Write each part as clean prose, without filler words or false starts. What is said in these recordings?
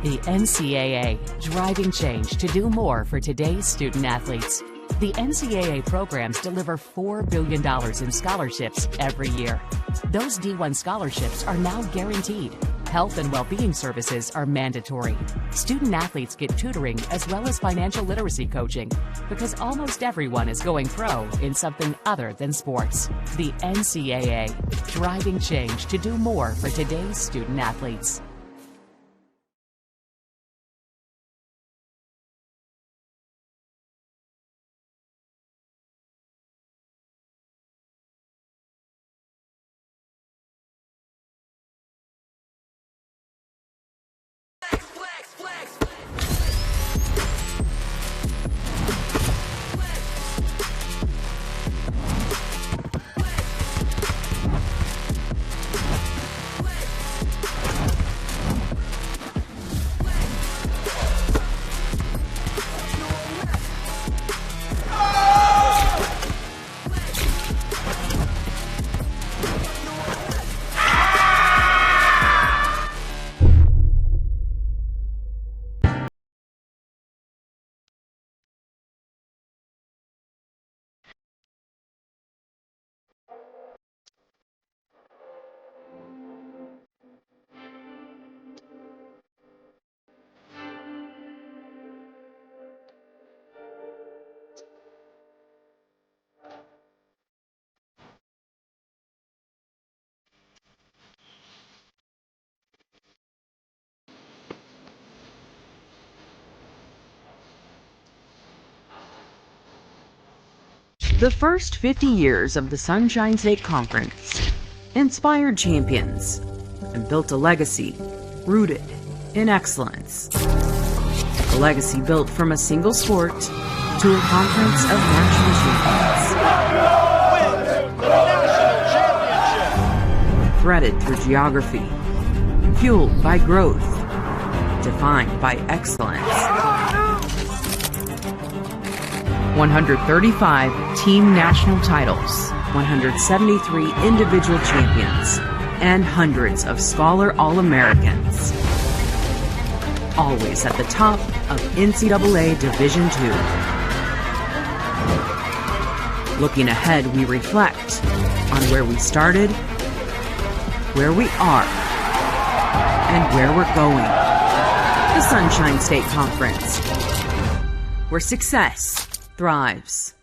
The NCAA, driving change to do more for today's student athletes. The NCAA programs deliver $4 billion in scholarships every year. Those D1 scholarships are now guaranteed. Health and well-being services are mandatory. Student athletes get tutoring as well as financial literacy coaching because almost everyone is going pro in something other than sports. The NCAA, driving change to do more for today's student athletes. The first 50 years of the Sunshine State Conference inspired champions and built a legacy rooted in excellence. A legacy built from a single sport to a conference of national champions. Threaded through geography, fueled by growth, defined by excellence. 135 team national titles, 173 individual champions, and hundreds of scholar All-Americans. Always at the top of NCAA Division II. Looking ahead, we reflect on where we started, where we are, and where we're going. The Sunshine State Conference, where success thrives.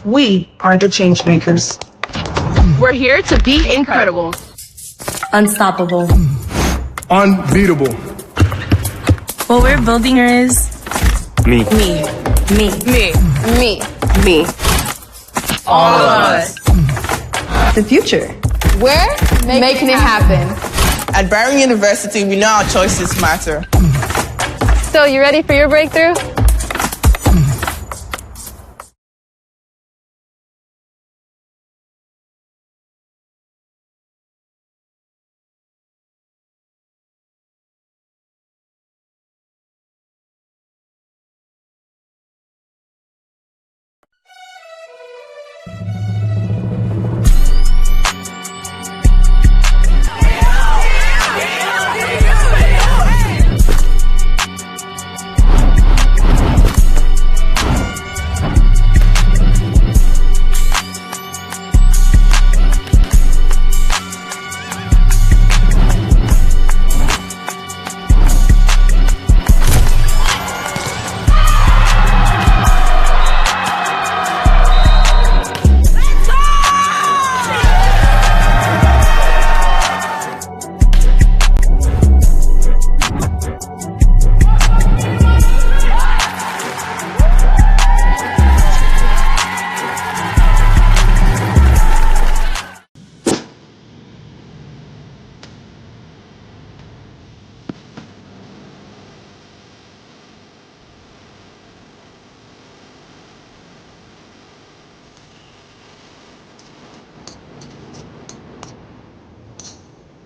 We are the change makers. We're here to be incredible. Unstoppable. Unbeatable. What we're building here is Me. me. All of us. The future. We're making it happen. At Barron University, we know our choices matter. So, you ready for your breakthrough?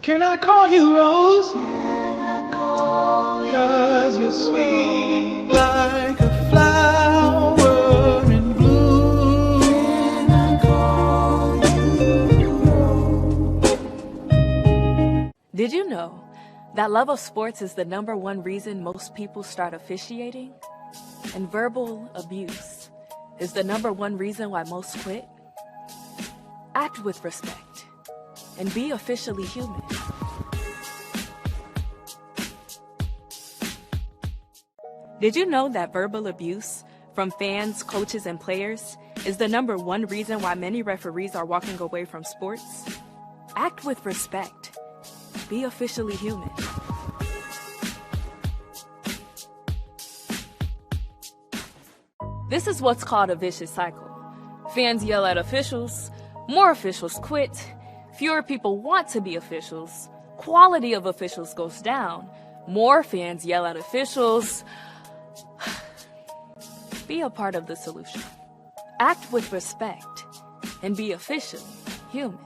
Can I call you Rose? Cause you're sweet like a flower in bloom. Did you know that love of sports is the #1 reason most people start officiating? And verbal abuse is the #1 reason why most quit? Act with respect and be officially human. Did you know that verbal abuse from fans, coaches, and players is the #1 reason why many referees are walking away from sports? Act with respect. Be officially human. This is what's called a vicious cycle. Fans yell at officials, more officials quit, fewer people want to be officials, quality of officials goes down, more fans yell at officials. Be a part of the solution. Act with respect and be officially human.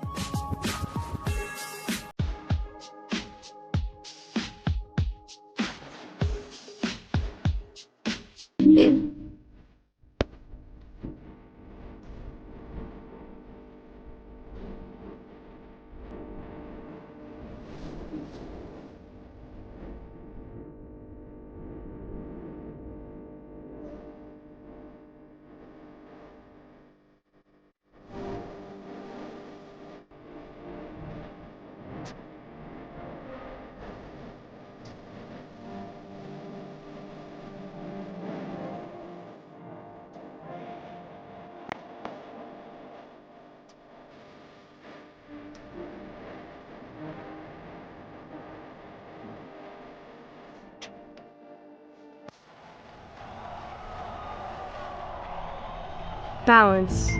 Balance.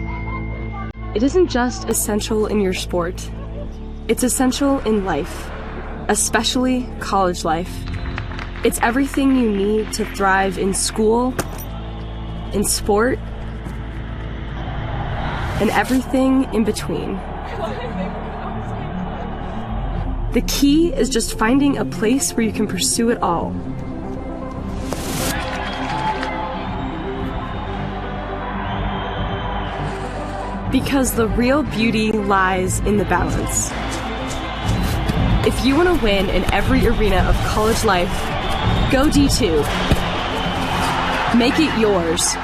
It isn't just essential in your sport. It's essential in life, especially college life. It's everything you need to thrive in school, in sport, and everything in between. The key is just finding a place where you can pursue it all. Because the real beauty lies in the balance. If you want to win in every arena of college life, go D2. Make it yours.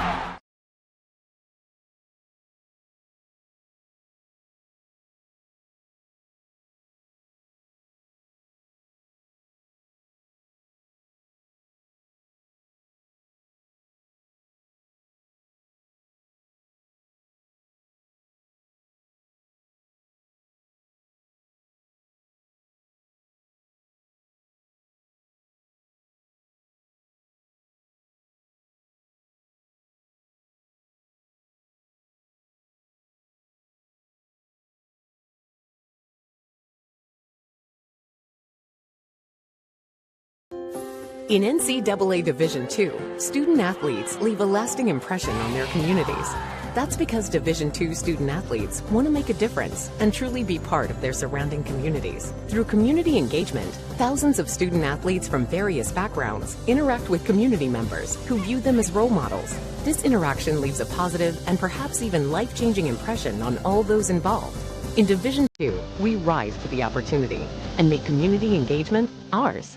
In NCAA Division II, student athletes leave a lasting impression on their communities. That's because Division II student athletes want to make a difference and truly be part of their surrounding communities. Through community engagement, thousands of student athletes from various backgrounds interact with community members who view them as role models. This interaction leaves a positive and perhaps even life-changing impression on all those involved. In Division II, we rise to the opportunity and make community engagement ours.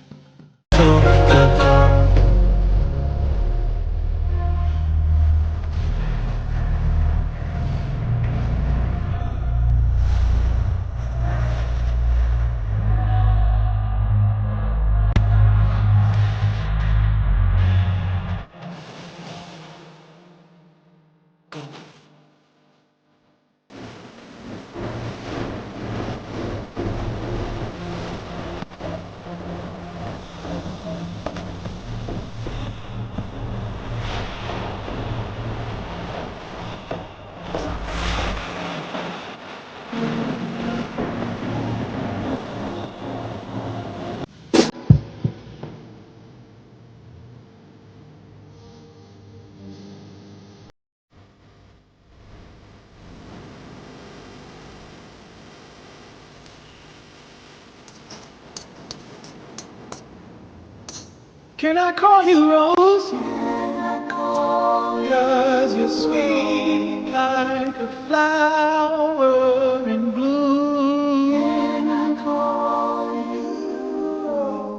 Can I call you Rose? Cause you're sweet like a flower in bloom. Can I call you Rose?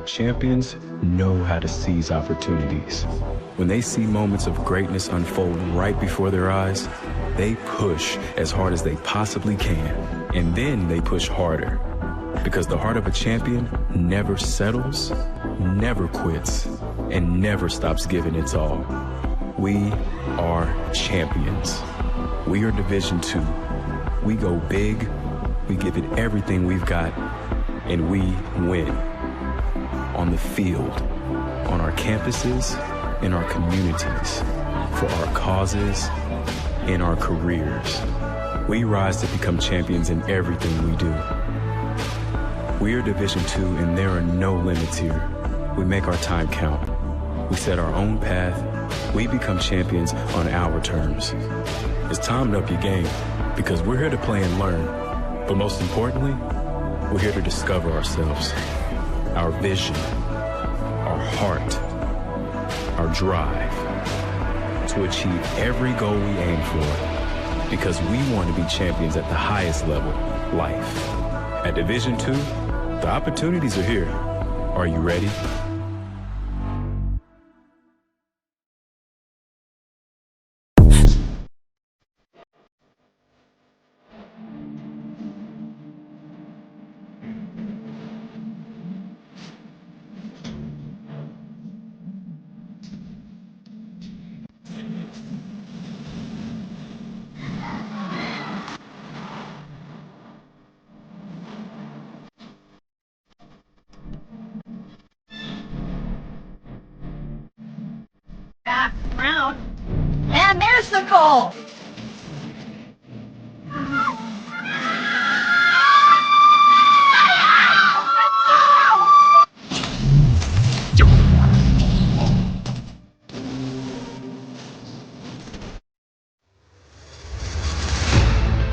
Champions know how to seize opportunities. When they see moments of greatness unfold right before their eyes, they push as hard as they possibly can, and then they push harder. Because the heart of a champion never settles, never quits, and never stops giving its all. We are champions. We are Division II. We go big, we give it everything we've got, and we win. On the field, on our campuses, in our communities, for our causes, in our careers. We rise to become champions in everything we do. We are Division II, and there are no limits here. We make our time count. We set our own path. We become champions on our terms. It's time to up your game, because we're here to play and learn. But most importantly, we're here to discover ourselves, our vision, our heart, our drive, to achieve every goal we aim for, because we want to be champions at the highest level, life. At Division II, the opportunities are here. Are you ready? Back round. And there's the goal.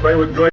Play with great.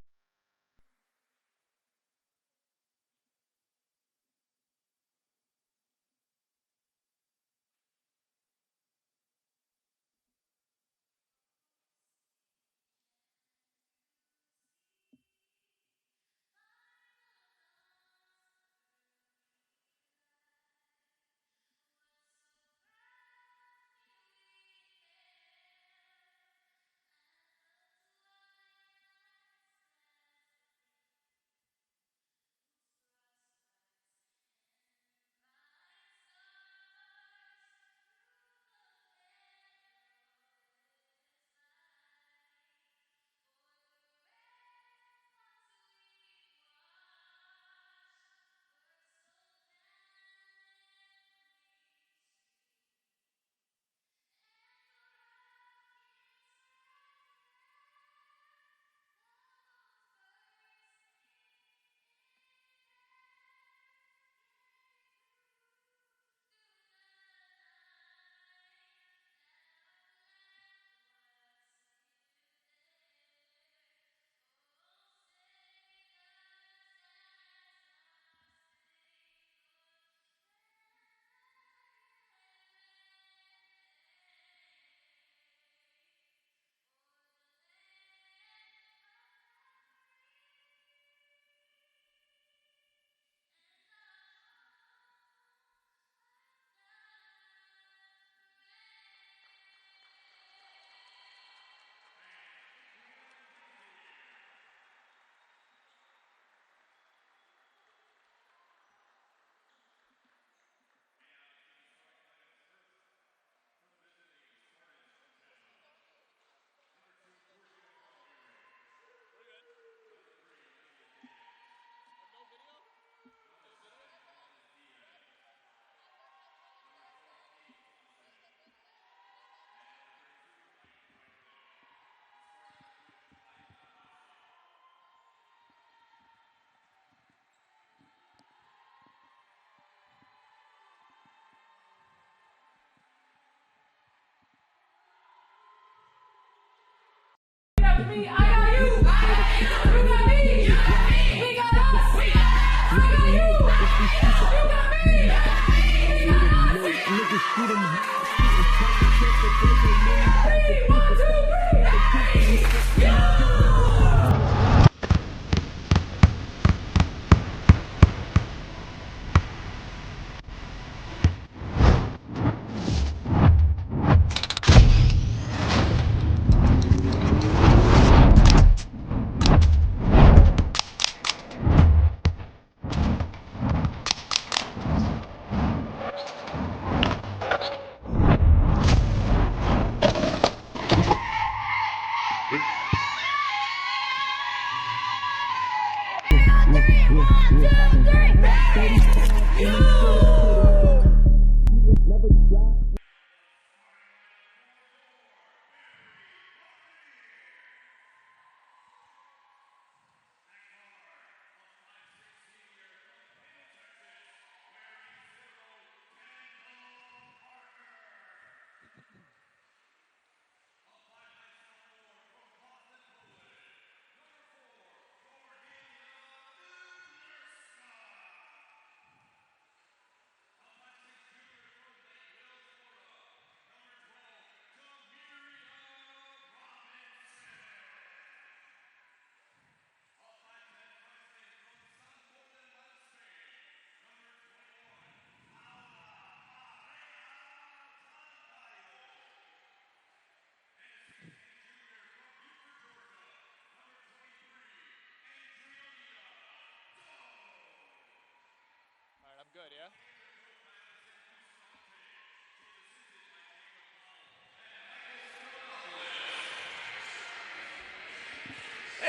Good, yeah?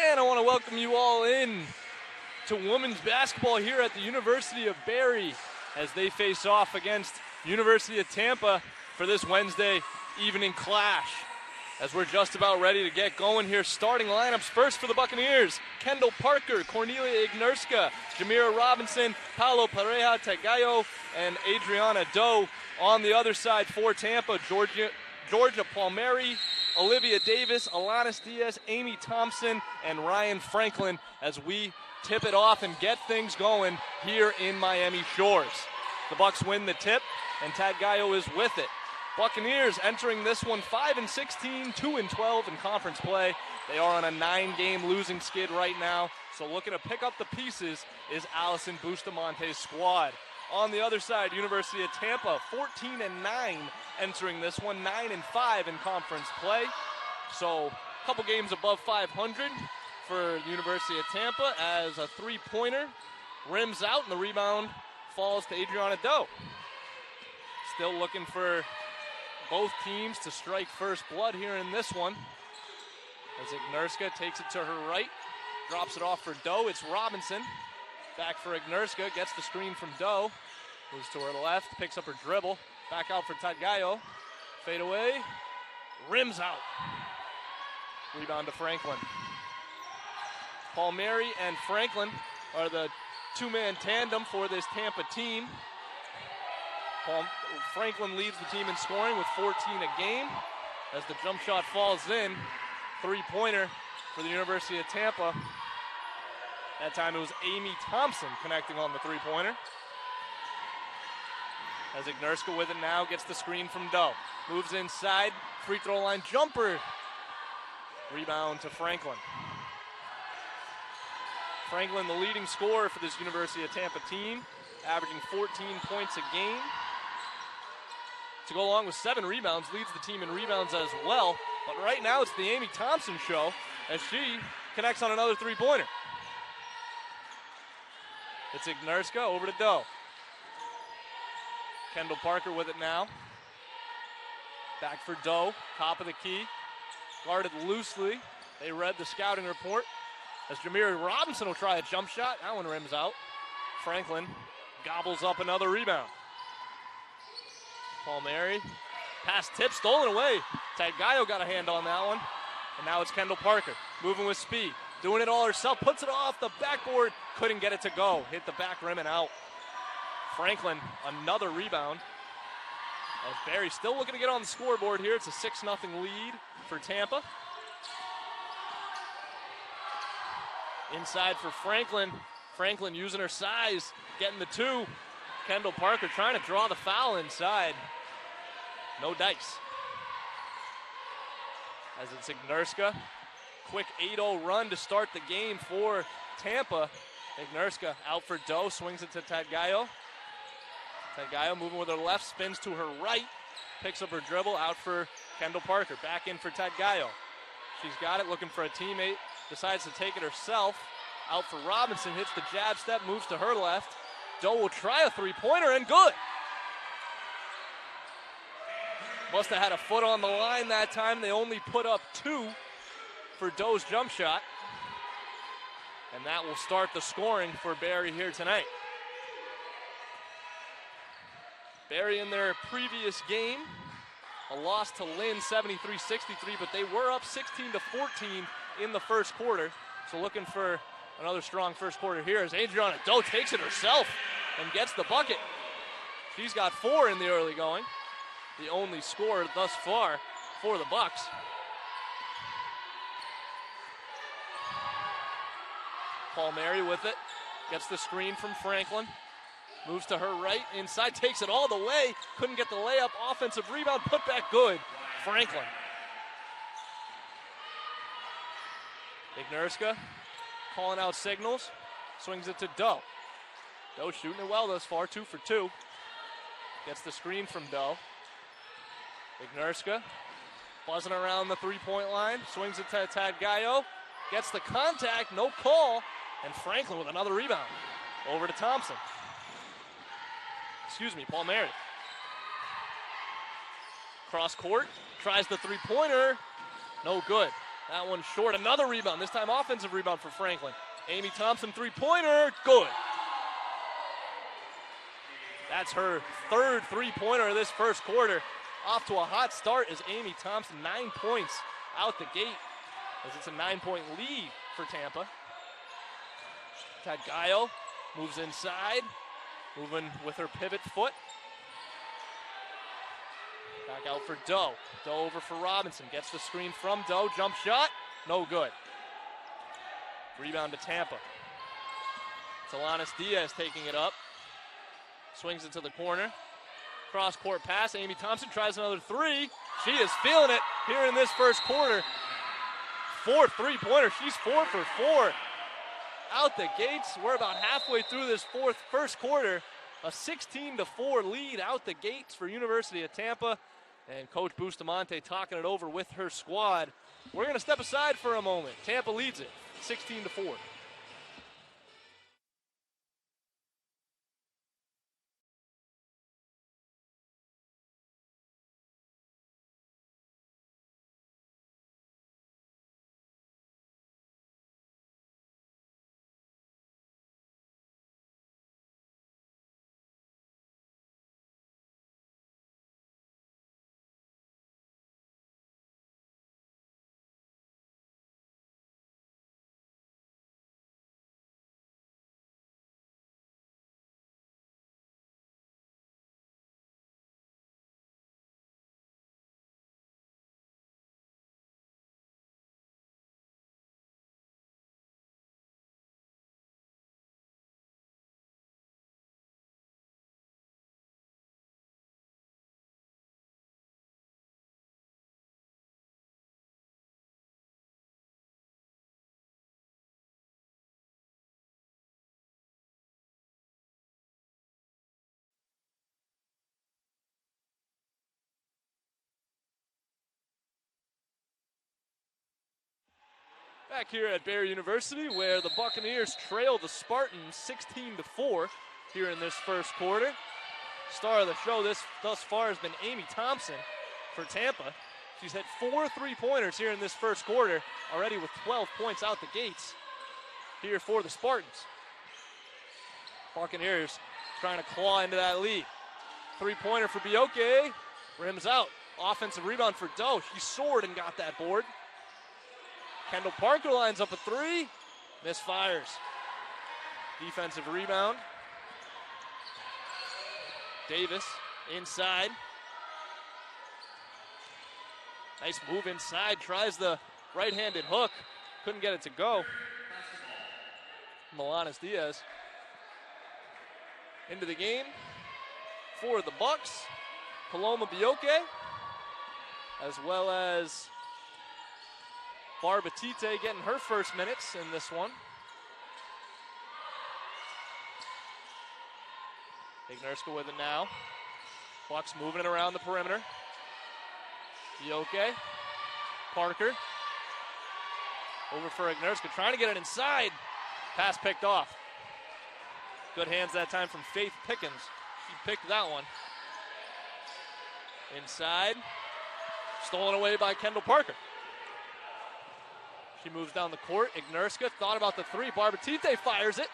And I want to welcome you all in to women's basketball here at the University of Barrie as they face off against University of Tampa for this Wednesday evening clash. As we're just about ready to get going here, starting lineups first for the Buccaneers: Kendall Parker, Cornelia Ignerska, Jamira Robinson, Paolo Pareja Tagayo, and Adriana Doe. On the other side for Tampa, Georgia Palmieri, Olivia Davis, Alanis Diaz, Amy Thompson, and Ryan Franklin as we tip it off and get things going here in Miami Shores. The Bucks win the tip, and Tagayo is with it. Buccaneers entering this one 5-16, 2-12 in conference play. They are on a 9-game losing skid right now, so looking to pick up the pieces is Allison Bustamonte's squad. On the other side, University of Tampa 14-9 entering this one, 9-5 in conference play. So a couple games above 500 for the University of Tampa as a three-pointer rims out and the rebound falls to Adriana Doe. Still looking for both teams to strike first blood here in this one. As Ignerska takes it to her right, drops it off for Doe. It's Robinson. Back for Ignerska, gets the screen from Doe. Moves to her left, picks up her dribble. Back out for Tagayo. Fade away, rims out. Rebound to Franklin. Palmieri and Franklin are the two-man tandem for this Tampa team. Franklin leads the team in scoring with 14 a game. As the jump shot falls in, three-pointer for the University of Tampa. That time it was Amy Thompson connecting on the three-pointer. As Ignerska with it now, gets the screen from Doe. Moves inside, free throw line jumper. Rebound to Franklin. Franklin, the leading scorer for this University of Tampa team, averaging 14 points a game. To go along with 7 rebounds, leads the team in rebounds as well. But right now it's the Amy Thompson show as she connects on another three-pointer. It's Ignerska over to Doe. Kendall Parker with it now. Back for Doe, top of the key. Guarded loosely. They read the scouting report. As Jamira Robinson will try a jump shot. That one rims out. Franklin gobbles up another rebound. Palmieri, pass tip, stolen away. Tagayo got a hand on that one. And now it's Kendall Parker, moving with speed. Doing it all herself, puts it off the backboard. Couldn't get it to go. Hit the back rim and out. Franklin, another rebound. As Barrie still looking to get on the scoreboard here. It's a 6-0 lead for Tampa. Inside for Franklin. Franklin using her size, getting the 2. Kendall Parker trying to draw the foul inside. No dice. As it's Ignerska. Quick 8-0 run to start the game for Tampa. Ignerska out for Doe, swings it to Tadgayo. Tadgayo moving with her left, spins to her right, picks up her dribble, out for Kendall Parker. Back in for Tadgayo. She's got it, looking for a teammate, decides to take it herself. Out for Robinson, hits the jab step, moves to her left. Doe will try a three-pointer, and good. Must have had a foot on the line that time. They only put up 2 for Doe's jump shot. And that will start the scoring for Barry here tonight. Barry in their previous game, a loss to Lynn 73-63, but they were up 16-14 in the first quarter. So looking for another strong first quarter here as Adriana Doe takes it herself and gets the bucket. She's got 4 in the early going. The only score thus far for the Bucks. Palmieri with it, gets the screen from Franklin, moves to her right, inside, takes it all the way, couldn't get the layup, offensive rebound, put back good, Franklin. Ignerska calling out signals, swings it to Doe. Doe shooting it well thus far, 2 for 2. Gets the screen from Doe. Ignerska buzzing around the three-point line, swings it to Tadgayo, gets the contact, no call, and Franklin with another rebound. Over to Thompson. Palmieri. Cross court, tries the three-pointer, no good. That one short, another rebound, this time offensive rebound for Franklin. Amy Thompson three-pointer, good. That's her 3rd three-pointer of this first quarter. Off to a hot start is Amy Thompson, 9 points out the gate as it's a 9-point lead for Tampa. Tadgayo moves inside, moving with her pivot foot. Back out for Doe. Doe over for Robinson, gets the screen from Doe, jump shot, no good. Rebound to Tampa. Talanis Diaz taking it up, swings it to the corner. Cross-court pass, Amy Thompson tries another 3. She is feeling it here in this first quarter. 4th three-pointer, she's 4 for 4. Out the gates, we're about halfway through this first quarter. A 16-4 lead out the gates for University of Tampa. And Coach Bustamante talking it over with her squad. We're going to step aside for a moment. Tampa leads it, 16-4. Back here at Barry University, where the Buccaneers trail the Spartans 16-4 here in this first quarter. Star of the show thus far has been Amy Thompson for Tampa. She's hit 4 three-pointers here in this first quarter, already with 12 points out the gates here for the Spartans. Buccaneers trying to claw into that lead. Three-pointer for Bioke, rims out. Offensive rebound for Doe. She soared and got that board. Kendall Parker lines up a 3, misfires. Defensive rebound. Davis inside. Nice move inside, tries the right-handed hook. Couldn't get it to go. Milanis Diaz. Into the game for the Bucks, Paloma Bioke, as well as Barbatite getting her first minutes in this one. Ignerska with it now. Bucks moving it around the perimeter. Bioke, Parker, over for Ignerska, trying to get it inside. Pass picked off. Good hands that time from Faith Pickens. She picked that one. Inside. Stolen away by Kendall Parker. She moves down the court. Ignerska thought about the three. Barbatite fires it.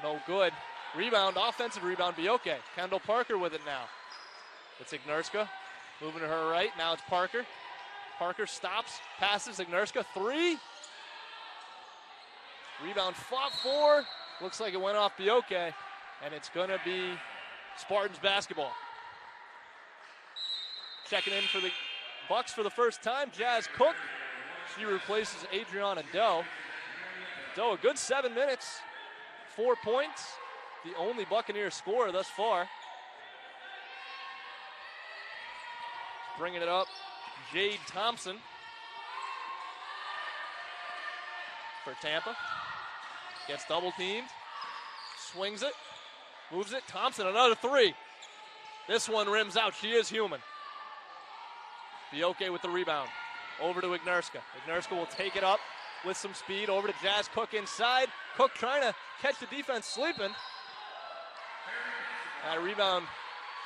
No good. Rebound, offensive rebound, Bioke. Kendall Parker with it now. It's Ignerska. Moving to her right. Now it's Parker. Parker stops. Passes. Ignerska. Three. Rebound fought for. Looks like it went off Bioke, and it's going to be Spartans basketball. Checking in for the Bucks for the first time, Jazz Cook. She replaces Adriana Doe. Doe, a good 7 minutes, 4 points, the only Buccaneer scorer thus far. Bringing it up, Jade Thompson for Tampa. Gets double teamed, swings it, moves it. Thompson, another three. This one rims out. She is human. Bioke with the rebound. Over to Ignerska. Ignerska will take it up with some speed. Over to Jazz Cook inside. Cook trying to catch the defense sleeping. That rebound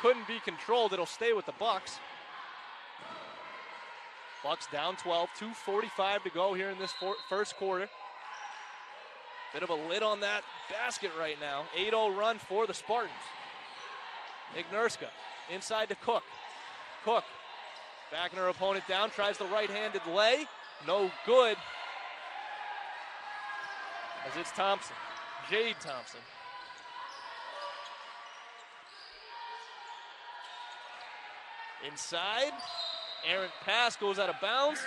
couldn't be controlled. It'll stay with the Bucks. Bucks down 12, 2:45 to go here in this first quarter. Bit of a lid on that basket right now. 8-0 run for the Spartans. Ignerska inside to Cook. Cook backing her opponent down, tries the right-handed lay. No good. As it's Thompson, Jade Thompson. Inside, errant pass goes out of bounds.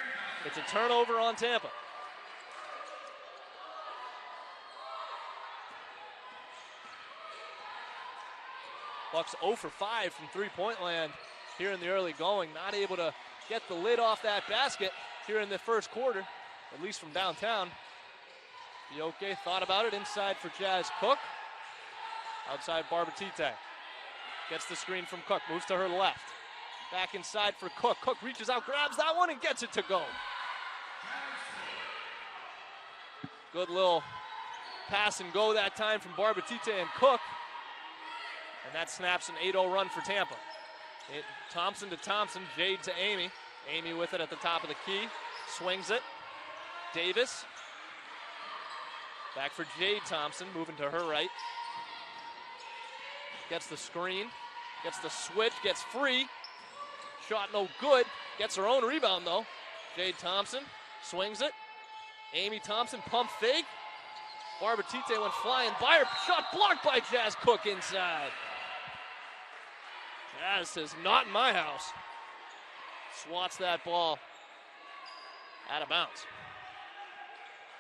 It's a turnover on Tampa. Bucks 0 for 5 from three-point land here in the early going. Not able to get the lid off that basket here in the first quarter, at least from downtown. Bioke thought about it inside for Jazz Cook. Outside Barbatite. Gets the screen from Cook, moves to her left. Back inside for Cook. Cook reaches out, grabs that one, and gets it to go. Good little pass and go that time from Barbatite and Cook. And that snaps an 8-0 run for Tampa. Thompson to Thompson, Jade to Amy. Amy with it at the top of the key. Swings it. Davis. Back for Jade Thompson, moving to her right. Gets the screen. Gets the switch, gets free. Shot no good. Gets her own rebound though. Jade Thompson swings it. Amy Thompson pump fake. Barbatite went flying by her. Shot blocked by Jazz Cook inside. Jazz says, not in my house. Swats that ball out of bounds.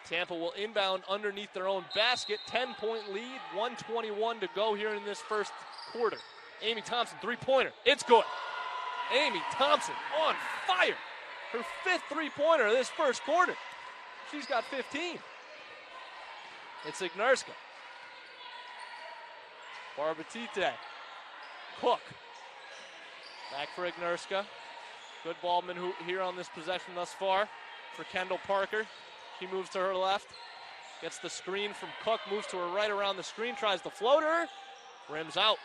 Tampa will inbound underneath their own basket. 10-point lead, 1:21 to go here in this first quarter. Amy Thompson, three-pointer. It's good. Amy Thompson on fire. Her fifth three-pointer of this first quarter. She's got 15. It's Ignerska. Barbatite. Cook. Back for Ignerska. Good ballman here on this possession thus far for Kendall Parker. She moves to her left. Gets the screen from Cook. Moves to her right around the screen. Tries the floater. Rims out.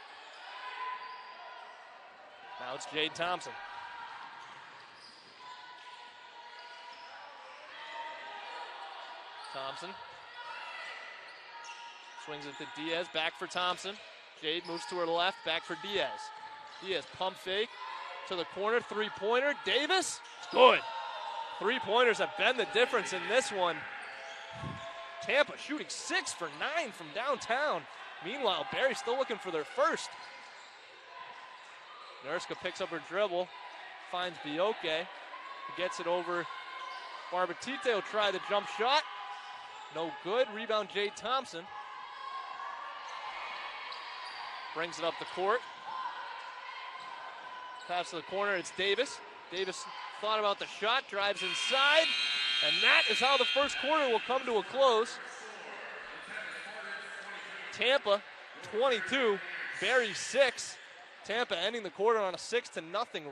Now it's Jade Thompson. Thompson. Swings it to Diaz. Back for Thompson. Jade moves to her left. Back for Diaz. Diaz pump fake to the corner. Three-pointer. Davis. It's good. Three-pointers have been the difference in this one. Tampa shooting 6 for 9 from downtown. Meanwhile, Barry still looking for their first. Ignerska picks up her dribble, finds Bioke, gets it over. Barbatite will try the jump shot. No good. Rebound Jade Thompson. Brings it up the court. Pass to the corner, it's Davis. Davis thought about the shot, drives inside, and that is how the first quarter will come to a close. Tampa 22, Barry 6. Tampa ending the quarter on a 6-0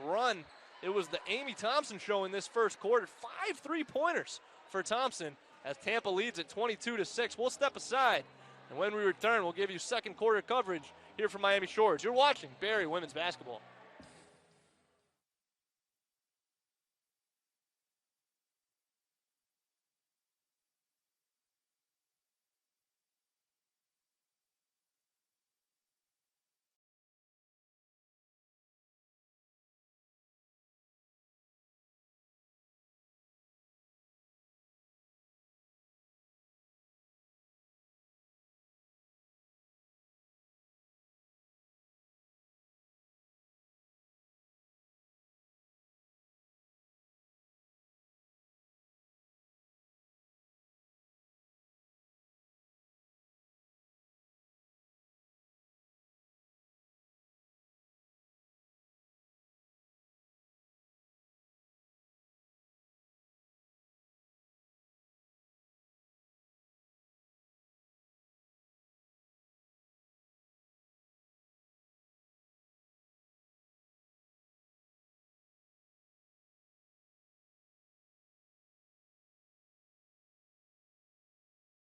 run. It was the Amy Thompson show in this first quarter. 5 3-pointers for Thompson as Tampa leads at 22-6. We'll step aside, and when we return, we'll give you second quarter coverage here from Miami Shores. You're watching Barry Women's Basketball.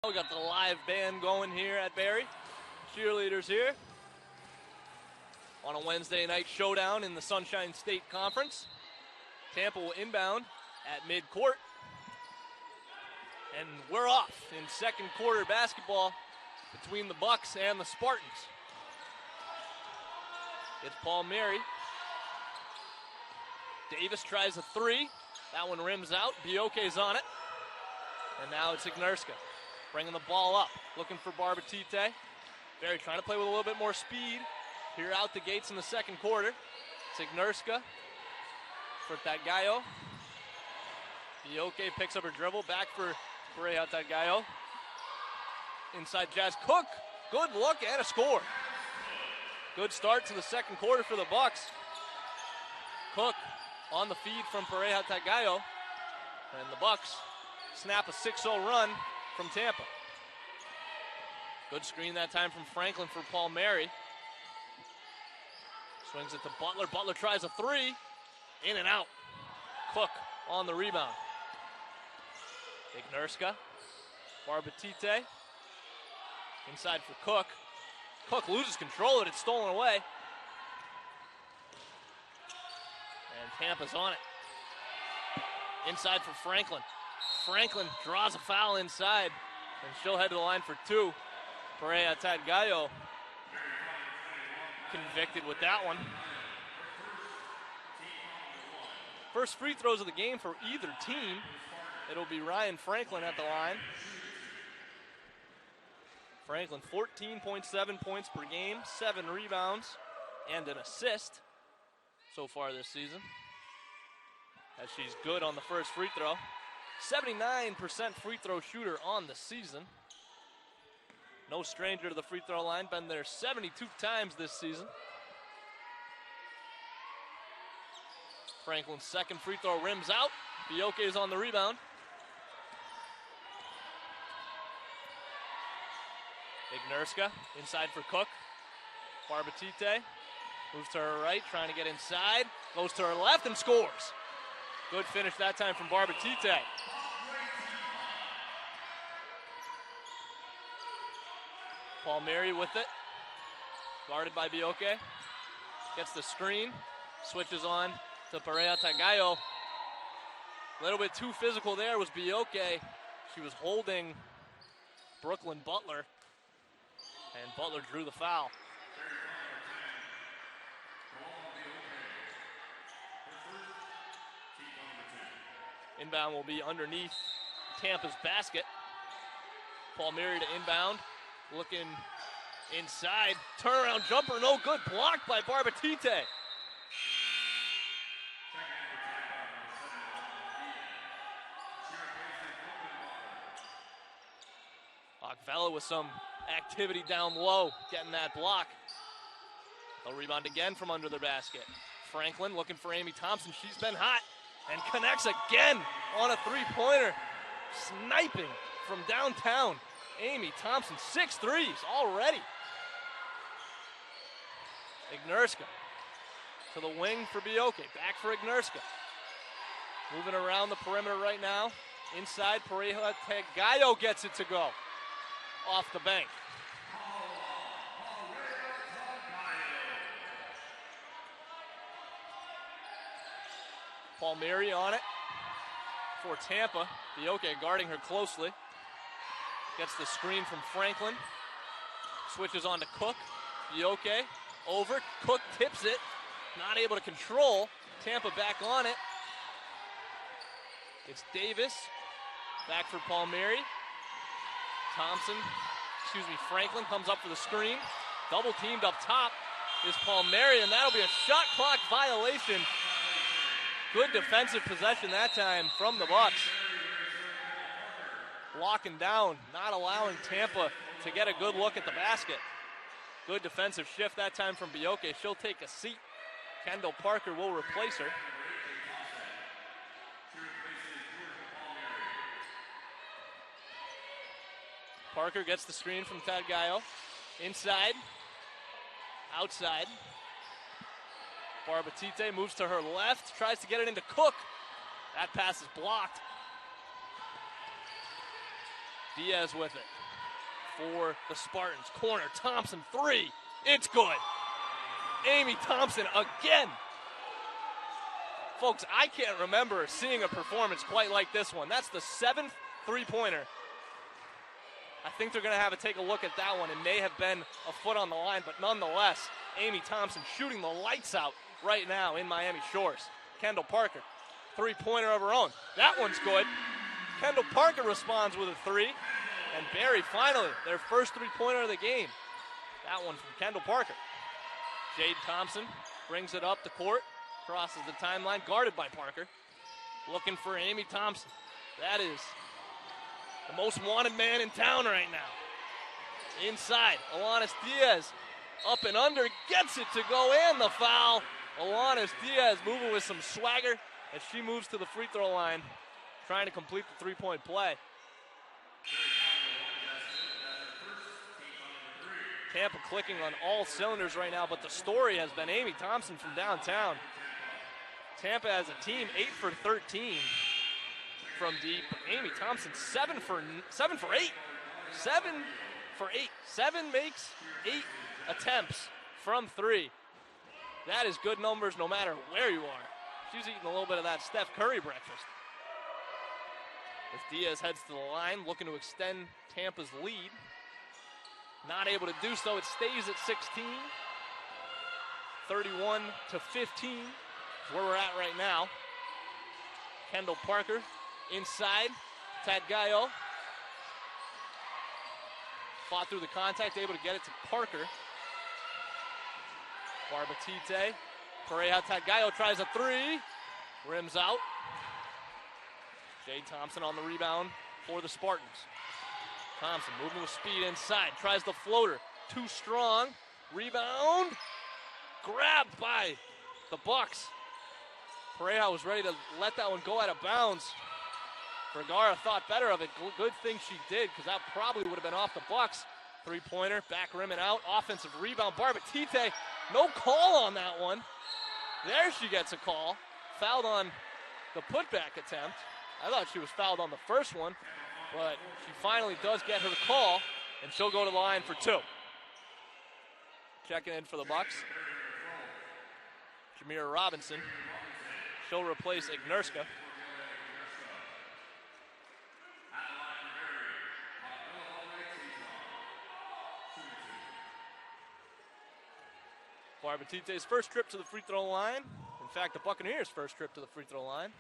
We got the live band going here at Barry. Cheerleaders here on a Wednesday night showdown in the Sunshine State Conference. Tampa will inbound at midcourt. And we're off in second quarter basketball between the Bucks and the Spartans. It's Paul Mary. Davis tries a three. That one rims out. Bioke's on it. And now it's Ignerska. Bringing the ball up, looking for Barbatite. Barry trying to play with a little bit more speed here out the gates in the second quarter. It's Ignerska for Tadgayo. Bioke picks up her dribble, back for Pereja Tadgayo. Inside Jazz Cook, good look and a score. Good start to the second quarter for the Bucks. Cook on the feed from Pereja Tadgayo. And the Bucks snap a 6-0 run from Tampa. Good screen that time from Franklin for Paul Mary. Swings it to Butler. Butler tries a three. In and out. Cook on the rebound. Ignerska. Barbatite. Inside for Cook. Cook loses control of it. It's stolen away. And Tampa's on it. Inside for Franklin. Franklin draws a foul inside, and she'll head to the line for two. Pereja Tadgayo convicted with that one. First free throws of the game for either team. It'll be Ryan Franklin at the line. Franklin, 14.7 points per game, 7 rebounds, and an assist so far this season, as she's good on the first free throw. 79% free throw shooter on the season. No stranger to the free throw line, been there 72 times this season. Franklin's second free throw rims out. Bioke is on the rebound. Ignerska inside for Cook. Barbatite moves to her right, trying to get inside. Goes to her left and scores. Good finish that time from Barbatite. Paul Mary with it. Guarded by Bioke. Gets the screen. Switches on to Pereja Tadgayo. A little bit too physical there was Bioke. She was holding Brooklyn Butler. And Butler drew the foul. Inbound will be underneath Tampa's basket. Paul Mary to inbound. Looking inside. Turnaround jumper, no good. Blocked by Barbatite. Akvella with some activity down low, getting that block. They'll rebound again from under their basket. Franklin looking for Amy Thompson. She's been hot and connects again on a three-pointer. Sniping from downtown. Amy Thompson, 6 threes already. Ignerska to the wing for Bioke. Back for Ignerska. Moving around the perimeter right now. Inside, Pareja Tagayo gets it to go. Off the bank. Palmieri on it for Tampa. Bioke guarding her closely. Gets the screen from Franklin. Switches on to Cook. Bioke over. Cook tips it. Not able to control. Tampa back on it. It's Davis. Back for Palmieri. Franklin comes up for the screen. Double teamed up top is Palmieri, and that'll be a shot clock violation. Good defensive possession that time from the Bucks. Locking down, not allowing Tampa to get a good look at the basket. Good defensive shift that time from Bioke. She'll take a seat. Kendall Parker will replace her. Parker gets the screen from Tagayo. Inside. Outside. Barbatite moves to her left, tries to get it into Cook. That pass is blocked. Diaz with it for the Spartans. Corner, Thompson, 3. It's good. Amy Thompson again. Folks, I can't remember seeing a performance quite like this one. That's the 7th three-pointer. I think they're going to have to take a look at that one. It may have been a foot on the line, but nonetheless, Amy Thompson shooting the lights out right now in Miami Shores. Kendall Parker, three-pointer of her own. That one's good. Kendall Parker responds with a 3. And Barry finally, their first three-pointer of the game. That one from Kendall Parker. Jade Thompson brings it up the court, crosses the timeline, guarded by Parker. Looking for Amy Thompson. That is the most wanted man in town right now. Inside, Alanis Diaz up and under, gets it to go, and the foul. Alanis Diaz moving with some swagger as she moves to the free throw line, trying to complete the three-point play. Tampa clicking on all cylinders right now, but the story has been Amy Thompson from downtown. Tampa as a team, 8 for 13 from deep. Amy Thompson, 7 for 8. 7 for 8. 7 makes 8 attempts from 3. That is good numbers no matter where you are. She's eating a little bit of that Steph Curry breakfast. As Diaz heads to the line, looking to extend Tampa's lead. Not able to do so. It stays at 16. 31-15 is where we're at right now. Kendall Parker inside. Tagayo fought through the contact, able to get it to Parker. Barbatite. Pareja Tagayo tries a 3. Rims out. Jade Thompson on the rebound for the Spartans. Thompson moving with speed inside. Tries the floater. Too strong. Rebound. Grabbed by the Bucks. Pareja was ready to let that one go out of bounds. Vergara thought better of it. Good thing she did, because that probably would have been off the Bucks. Three-pointer, back rim and out. Offensive rebound. Barbatite, no call on that one. There she gets a call. Fouled on the putback attempt. I thought she was fouled on the first one, but she finally does get her call, and she'll go to the line for 2. Checking in for the Bucks. Jamira Robinson. She'll replace Ignerska. Barbatite's first trip to the free throw line. In fact, the Buccaneers' first trip to the free throw line.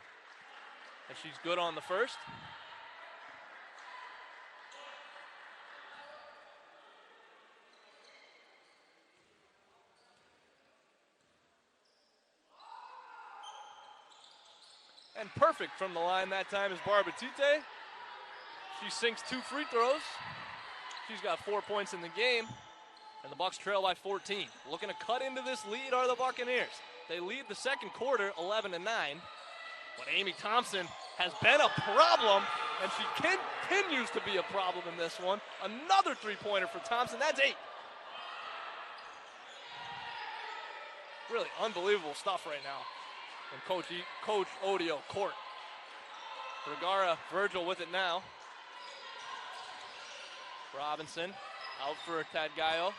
And she's good on the first. And perfect from the line that time is Barbatite. She sinks 2 free throws. She's got 4 points in the game. And the Bucks trail by 14. Looking to cut into this lead are the Buccaneers. They lead the second quarter 11-9. But Amy Thompson has been a problem, and she continues to be a problem in this one. Another three-pointer for Thompson. That's 8. Really unbelievable stuff right now in Coach Odio court. Vergara, Virgil with it now. Robinson out for Tadgayo.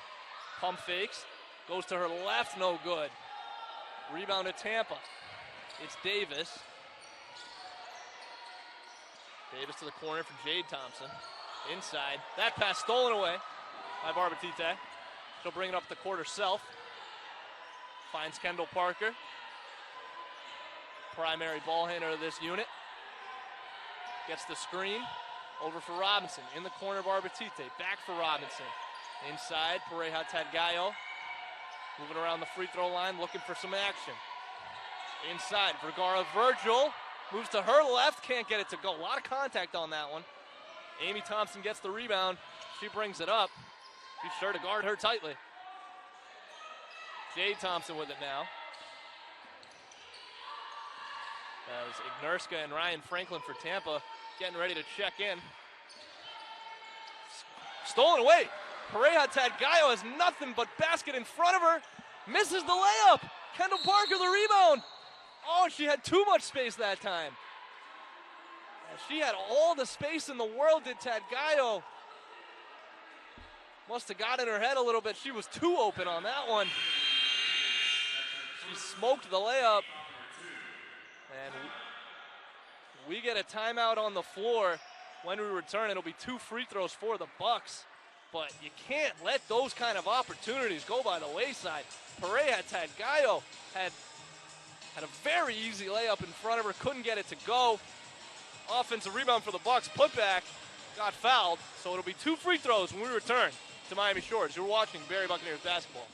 Pump fakes. Goes to her left, no good. Rebound to Tampa. It's Davis. Davis to the corner for Jade Thompson. Inside. That pass stolen away by Barbatite. She'll bring it up the court herself. Finds Kendall Parker. Primary ball handler of this unit. Gets the screen. Over for Robinson. In the corner, Barbatite. Back for Robinson. Inside, Pareja Tadgayo. Moving around the free throw line, looking for some action. Inside, Vergara Virgil. Moves to her left, can't get it to go. A lot of contact on that one. Amy Thompson gets the rebound. She brings it up. Be sure to guard her tightly. Jade Thompson with it now. As Ignurska and Ryan Franklin for Tampa getting ready to check in. Stolen away. Pareja Tadgayo has nothing but basket in front of her. Misses the layup. Kendall Parker the rebound. Oh, she had too much space that time. And she had all the space in the world, did Tadgayo. Must have got in her head a little bit. She was too open on that one. She smoked the layup. And we get a timeout on the floor. When we return, it'll be 2 free throws for the Bucks. But you can't let those kind of opportunities go by the wayside. Pareja Tadgayo had a very easy layup in front of her, couldn't get it to go. Offensive rebound for the Bucks, put back, got fouled. So it'll be 2 free throws when we return to Miami Shores. You're watching Barry Buccaneers basketball.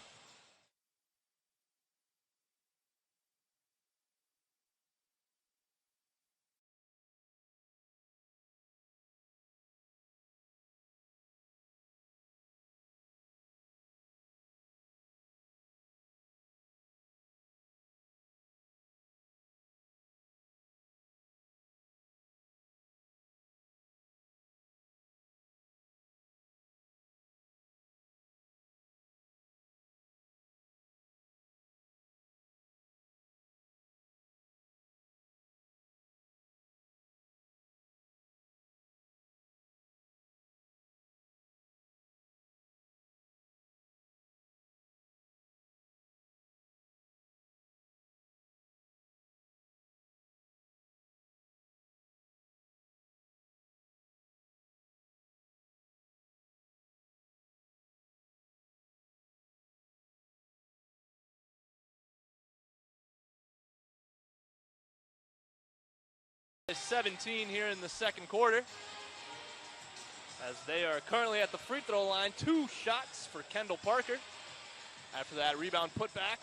Is 17 here in the second quarter, as they are currently at the free throw line. 2 shots for Kendall Parker. After that rebound putback,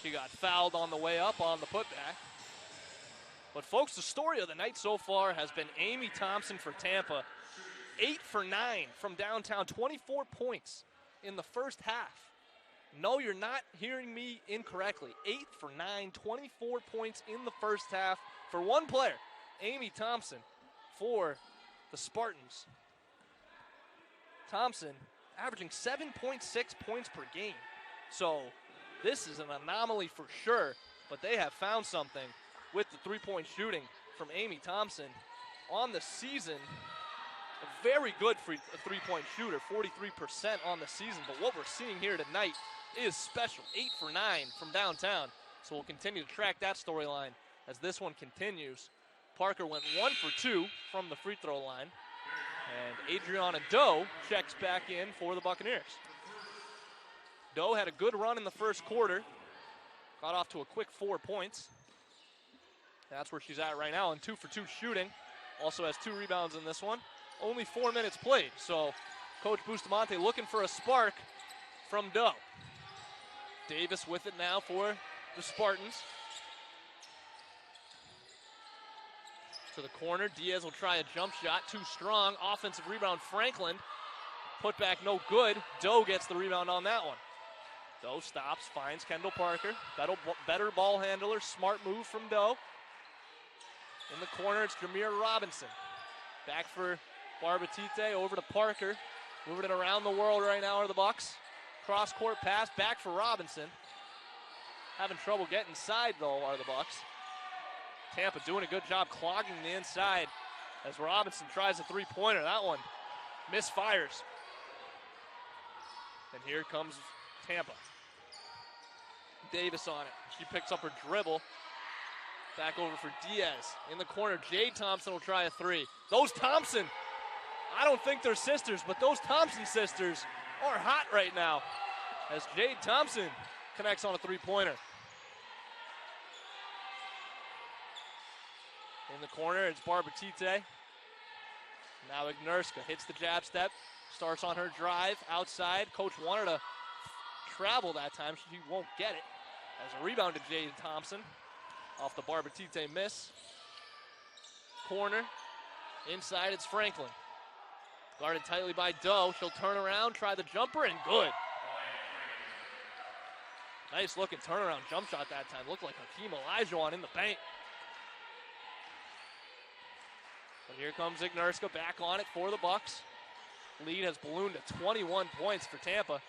she got fouled on the way up on the putback. But folks, the story of the night so far has been Amy Thompson for Tampa. 8 for 9 from downtown, 24 points in the first half. No, you're not hearing me incorrectly. 8 for 9, 24 points in the first half for one player, Amy Thompson, for the Spartans. Thompson averaging 7.6 points per game. So this is an anomaly for sure, but they have found something with the three-point shooting from Amy Thompson on the season. A very good three-point shooter, 43% on the season, but what we're seeing here tonight is special. 8 for 9 from downtown. So we'll continue to track that storyline as this one continues. Parker went 1 for 2 from the free throw line. And Adriana Doe checks back in for the Buccaneers. Doe had a good run in the first quarter. Got off to a quick 4 points. That's where she's at right now, and 2 for 2 shooting. Also has 2 rebounds in this one. Only 4 minutes played, so Coach Bustamante looking for a spark from Doe. Davis with it now for the Spartans. To the corner, Diaz will try a jump shot, too strong. Offensive rebound, Franklin. Put back no good. Doe gets the rebound on that one. Doe stops, finds Kendall Parker. Better ball handler, smart move from Doe. In the corner, it's Jameer Robinson. Back for Barbatite, over to Parker. Moving it around the world right now are the Bucks. Cross-court pass, back for Robinson. Having trouble getting inside, though, are the Bucks. Tampa doing a good job clogging the inside as Robinson tries a three-pointer. That one misfires. And here comes Tampa. Davis on it. She picks up her dribble. Back over for Diaz. In the corner, Jade Thompson will try a three. Those Thompson, I don't think they're sisters, but those Thompson sisters are hot right now as Jade Thompson connects on a three-pointer. In the corner, it's Barbatite. Now Ignerska hits the jab step, starts on her drive outside. Coach wanted to travel that time. She won't get it. As a rebound to Jade Thompson off the Barbatite miss. Corner. Inside, it's Franklin. Guarded tightly by Doe. She'll turn around, try the jumper, and good. Nice looking turnaround jump shot that time. Looked like Hakeem Olajuwon in the paint. But here comes Ignerska back on it for the Bucks. Lead has ballooned to 21 points for Tampa.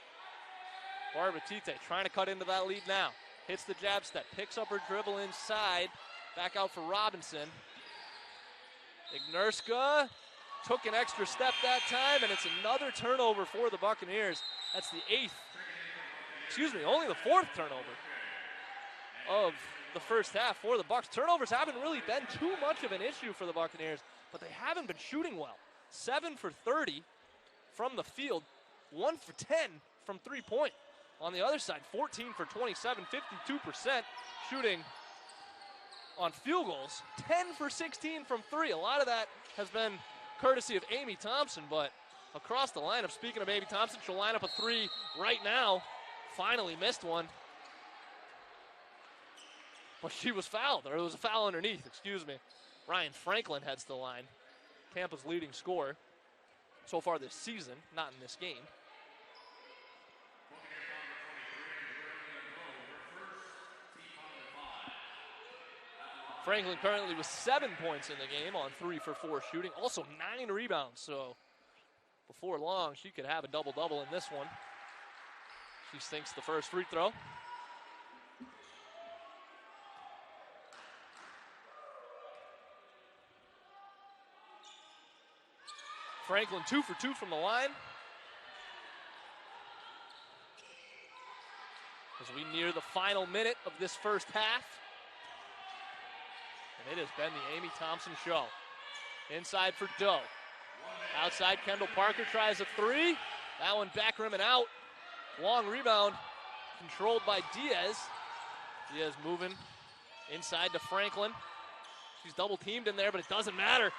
Barbatite trying to cut into that lead now. Hits the jab step, picks up her dribble inside. Back out for Robinson. Ignerska took an extra step that time, and it's another turnover for the Buccaneers. That's the only the fourth turnover of the first half for the Bucks. Turnovers haven't really been too much of an issue for the Buccaneers, but they haven't been shooting well. 7 for 30 from the field, 1 for 10 from three-point. On the other side, 14 for 27, 52% shooting on field goals, 10 for 16 from three. A lot of that has been courtesy of Amy Thompson, but across the lineup, speaking of Amy Thompson, she'll line up a three right now. Finally missed one. But she was fouled, or there was a foul underneath, excuse me. Ryan Franklin heads to the line. Tampa's leading scorer so far this season, not in this game. Franklin currently with 7 points in the game on 3 for 4 shooting. Also 9 rebounds, so before long she could have a double-double in this one. She sinks the first free throw. Franklin 2 for 2 from the line. As we near the final minute of this first half. And it has been the Amy Thompson show. Inside for Doe. Outside, Kendall Parker tries a three. That one back rim and out. Long rebound controlled by Diaz. Diaz moving inside to Franklin. She's double teamed in there, but it doesn't matter.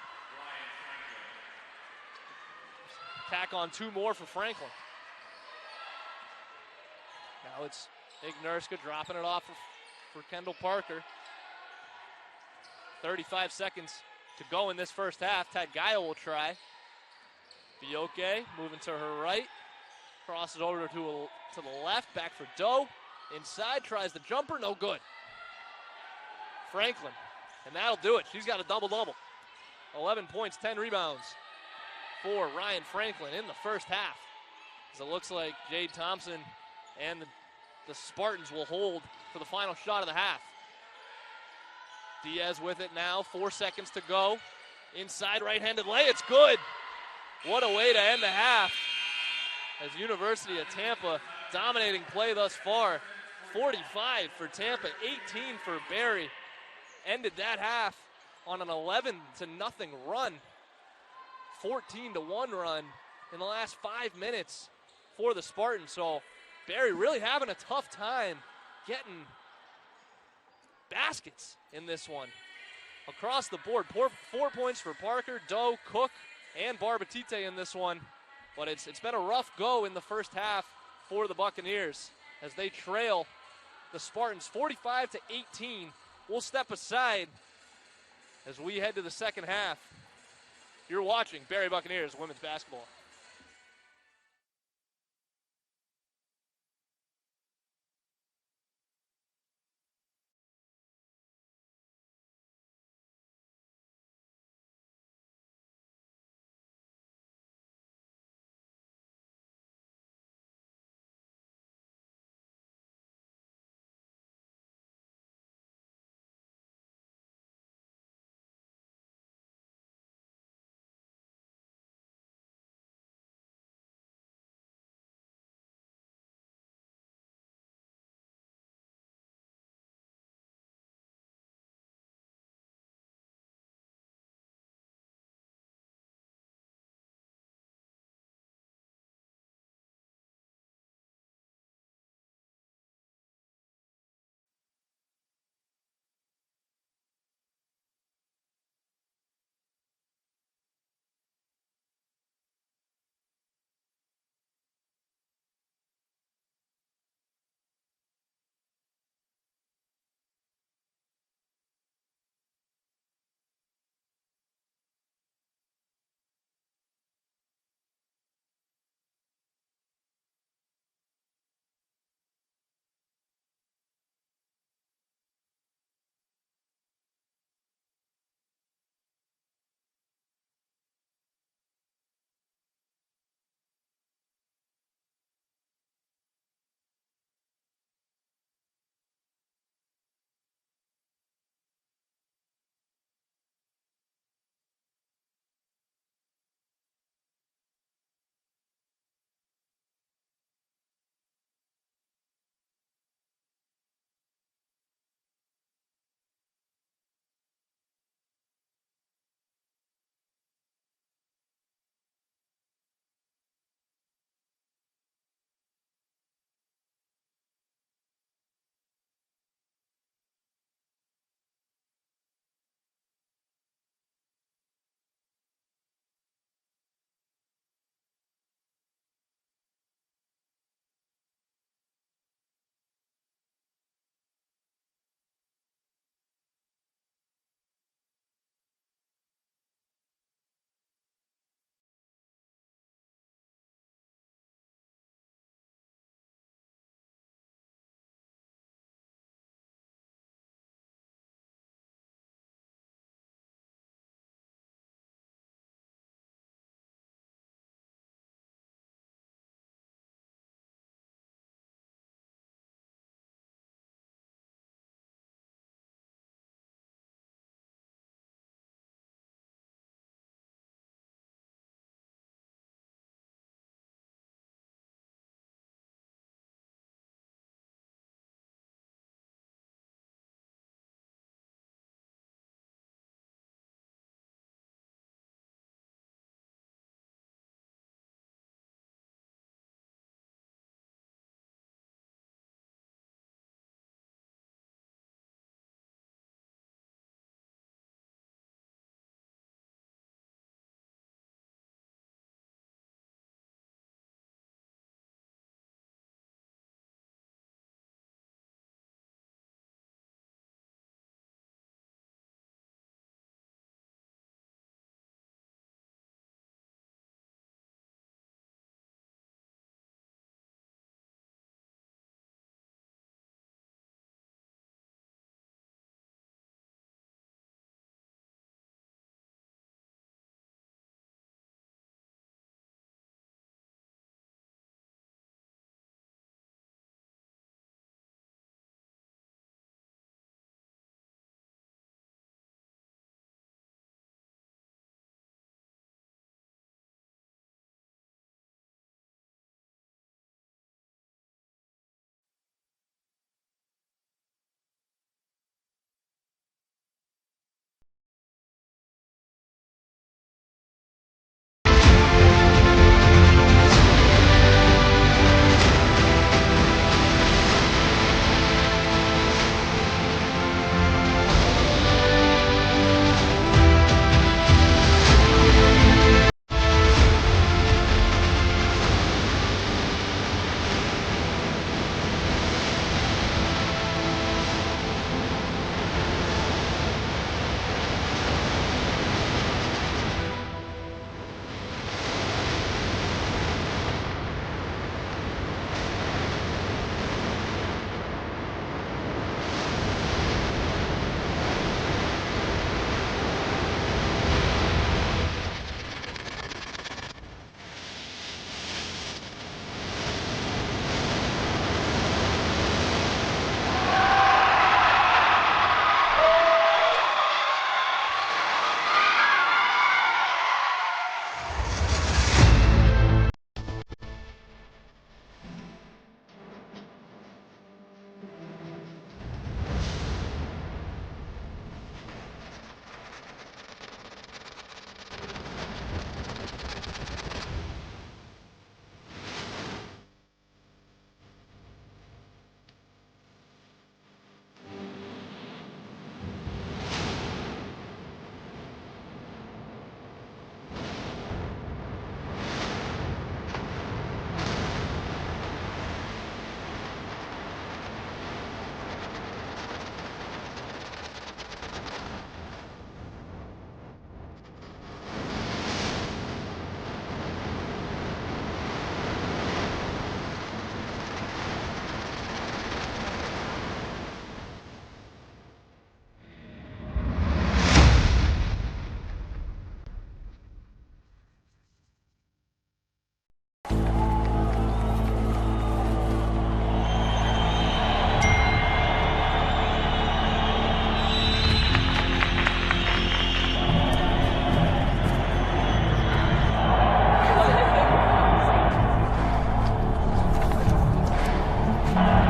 Tack on 2 more for Franklin. Now it's Ignerska dropping it off for Kendall Parker. 35 seconds to go in this first half. Tadgaia will try. Bioke moving to her right. Crosses over to the left. Back for Doe. Inside, tries the jumper. No good. Franklin. And that'll do it. She's got a double-double. 11 points, 10 rebounds for Ryan Franklin in the first half. As it looks like Jade Thompson and the Spartans will hold for the final shot of the half. Diaz with it now, 4 seconds to go. Inside right-handed lay, it's good. What a way to end the half. As University of Tampa dominating play thus far. 45 for Tampa, 18 for Barry. Ended that half on an 11-0 run. 14-1 run in the last 5 minutes for the Spartans. So Barry really having a tough time getting baskets in this one. Across the board, 4 points for Parker, Doe, Cook, and Barbatite in this one. But it's been a rough go in the first half for the Buccaneers as they trail the Spartans 45-18. We'll step aside as we head to the second half. You're watching Barry Buccaneers women's basketball.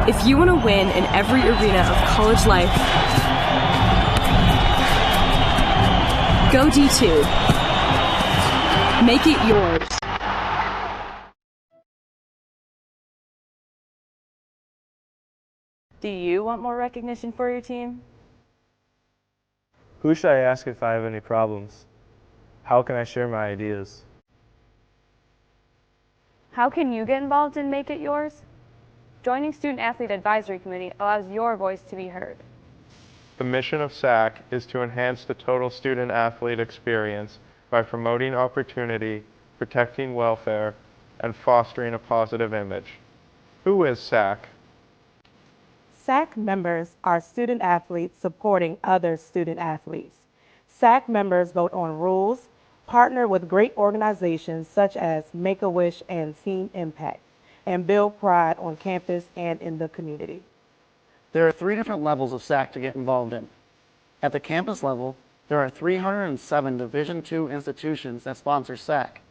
If you want to win in every arena of college life, go D2. Make it yours. Do you want more recognition for your team? Who should I ask if I have any problems? How can I share my ideas? How can you get involved and make it yours? Joining Student Athlete Advisory Committee allows your voice to be heard. The mission of SAC is to enhance the total student athlete experience by promoting opportunity, protecting welfare, and fostering a positive image. Who is SAC? SAC members are student athletes supporting other student athletes. SAC members vote on rules, partner with great organizations such as Make-A-Wish and Team Impact, and build pride on campus and in the community. There are 3 different levels of SAC to get involved in. At the campus level, there are 307 Division II institutions that sponsor SAC.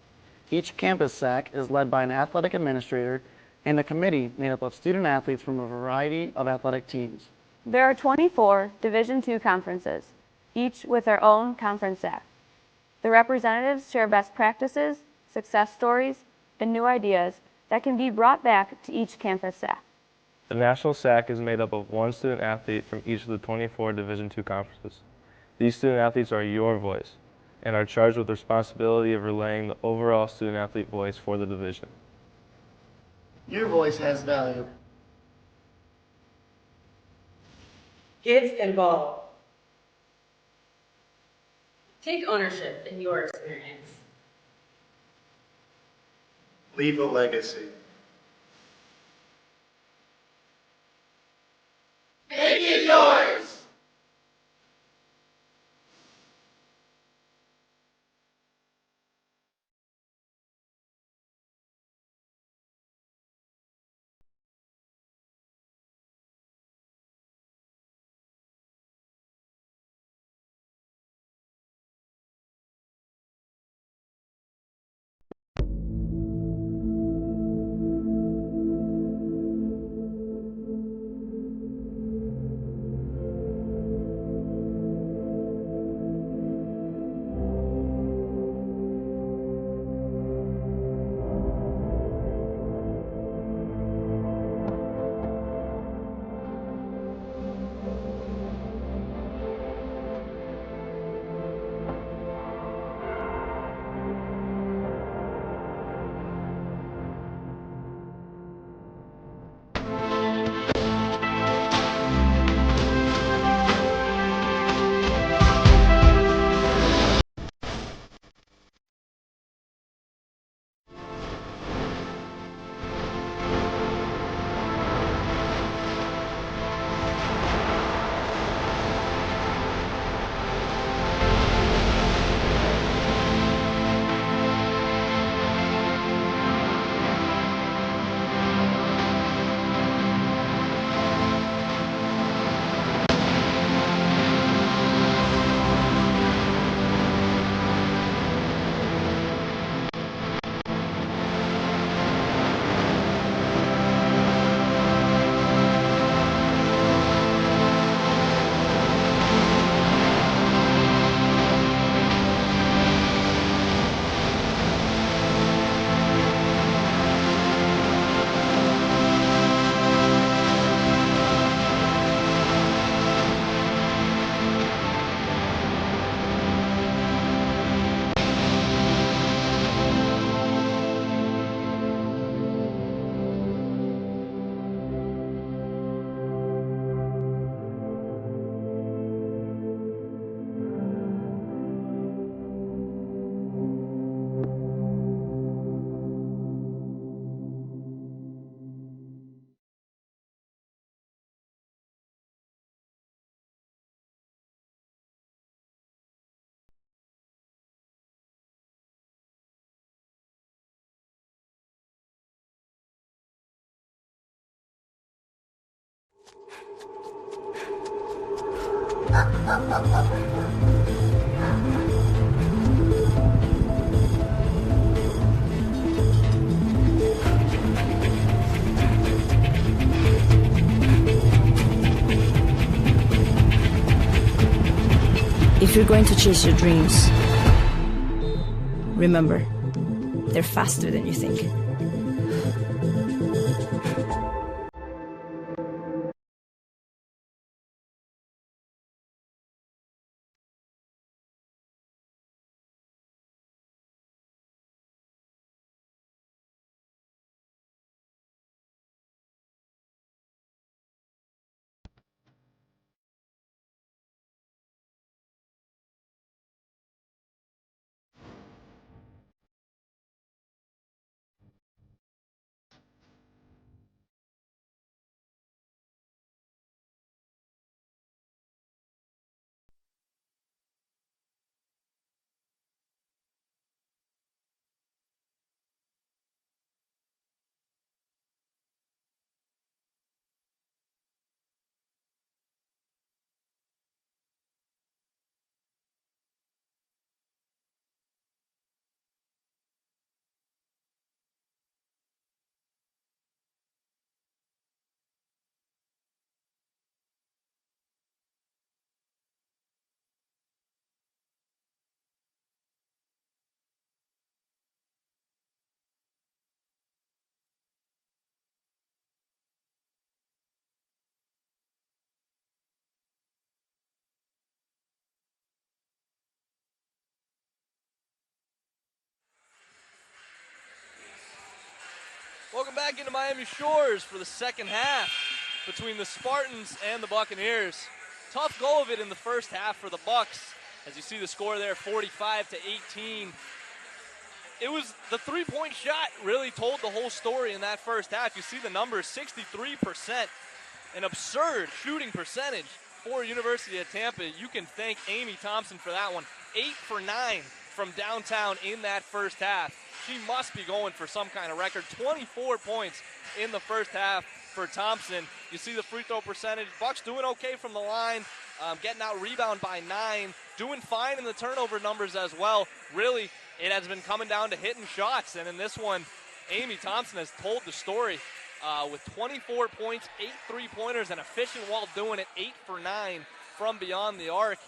Each campus SAC is led by an athletic administrator and a committee made up of student athletes from a variety of athletic teams. There are 24 Division II conferences, each with their own conference SAC. The representatives share best practices, success stories, and new ideas that can be brought back to each campus SAC. The National SAC is made up of 1 student athlete from each of the 24 Division II conferences. These student athletes are your voice and are charged with the responsibility of relaying the overall student athlete voice for the division. Your voice has value. Get involved. Take ownership in your experience. Leave a legacy. Make it yours! If you're going to chase your dreams, remember, they're faster than you think. Welcome back into Miami Shores for the second half between the Spartans and the Buccaneers. Tough go of it in the first half for the Bucs. As you see the score there, 45-18. It was the three-point shot really told the whole story in that first half. You see the numbers, 63%, an absurd shooting percentage for University of Tampa. You can thank Amy Thompson for that one. 8 for 9 from downtown in that first half. She must be going for some kind of record. 24 points in the first half for Thompson. You see the free throw percentage. Bucks doing okay from the line, getting out rebound by 9, doing fine in the turnover numbers as well. Really, it has been coming down to hitting shots, and in this one, Amy Thompson has told the story with 24 points, 8 three-pointers, and efficient while doing it, 8 for 9 from beyond the arc.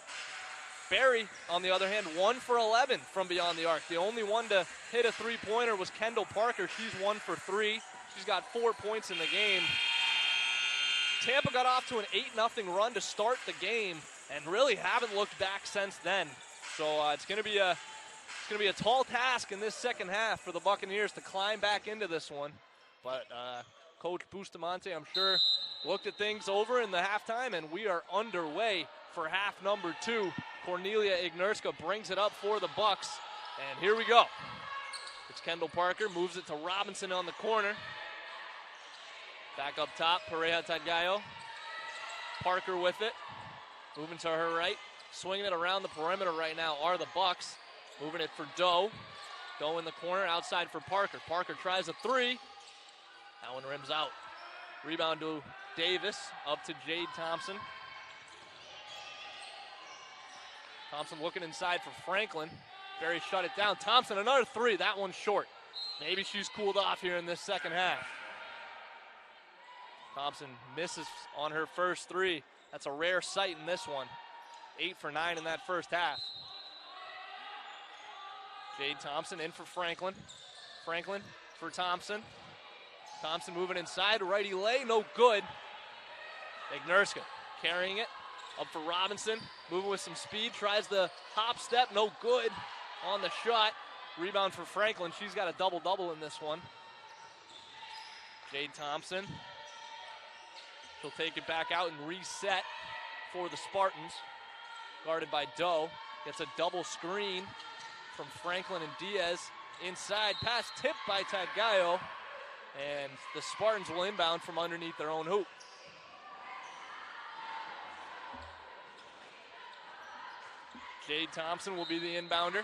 Barry, on the other hand, 1 for 11 from beyond the arc. The only one to hit a three-pointer was Kendall Parker. She's 1 for 3. She's got 4 points in the game. Tampa got off to an 8-0 run to start the game and really haven't looked back since then. So it's going to be a tall task in this second half for the Buccaneers to climb back into this one. But Coach Bustamante, I'm sure, looked at things over in the halftime, and we are underway for half number 2. Cornelia Ignerska brings it up for the Bucks, and here we go. It's Kendall Parker, moves it to Robinson on the corner. Back up top, Pareja Tadgayo. Parker with it, moving to her right. Swinging it around the perimeter right now are the Bucks. Moving it for Doe. Doe in the corner, outside for Parker. Parker tries a 3. That one rims out. Rebound to Davis, up to Jade Thompson. Thompson looking inside for Franklin. Barry shut it down. Thompson, another 3. That one's short. Maybe she's cooled off here in this second half. Thompson misses on her first 3. That's a rare sight in this one. 8 for 9 in that first half. Jade Thompson in for Franklin. Franklin for Thompson. Thompson moving inside, righty lay, no good. Ignerska carrying it. Up for Robinson, moving with some speed, tries the hop step, no good on the shot. Rebound for Franklin, she's got a double-double in this one. Jade Thompson, she'll take it back out and reset for the Spartans. Guarded by Doe, gets a double screen from Franklin and Diaz. Inside, pass tipped by Tadgayo, and the Spartans will inbound from underneath their own hoop. Jade Thompson will be the inbounder.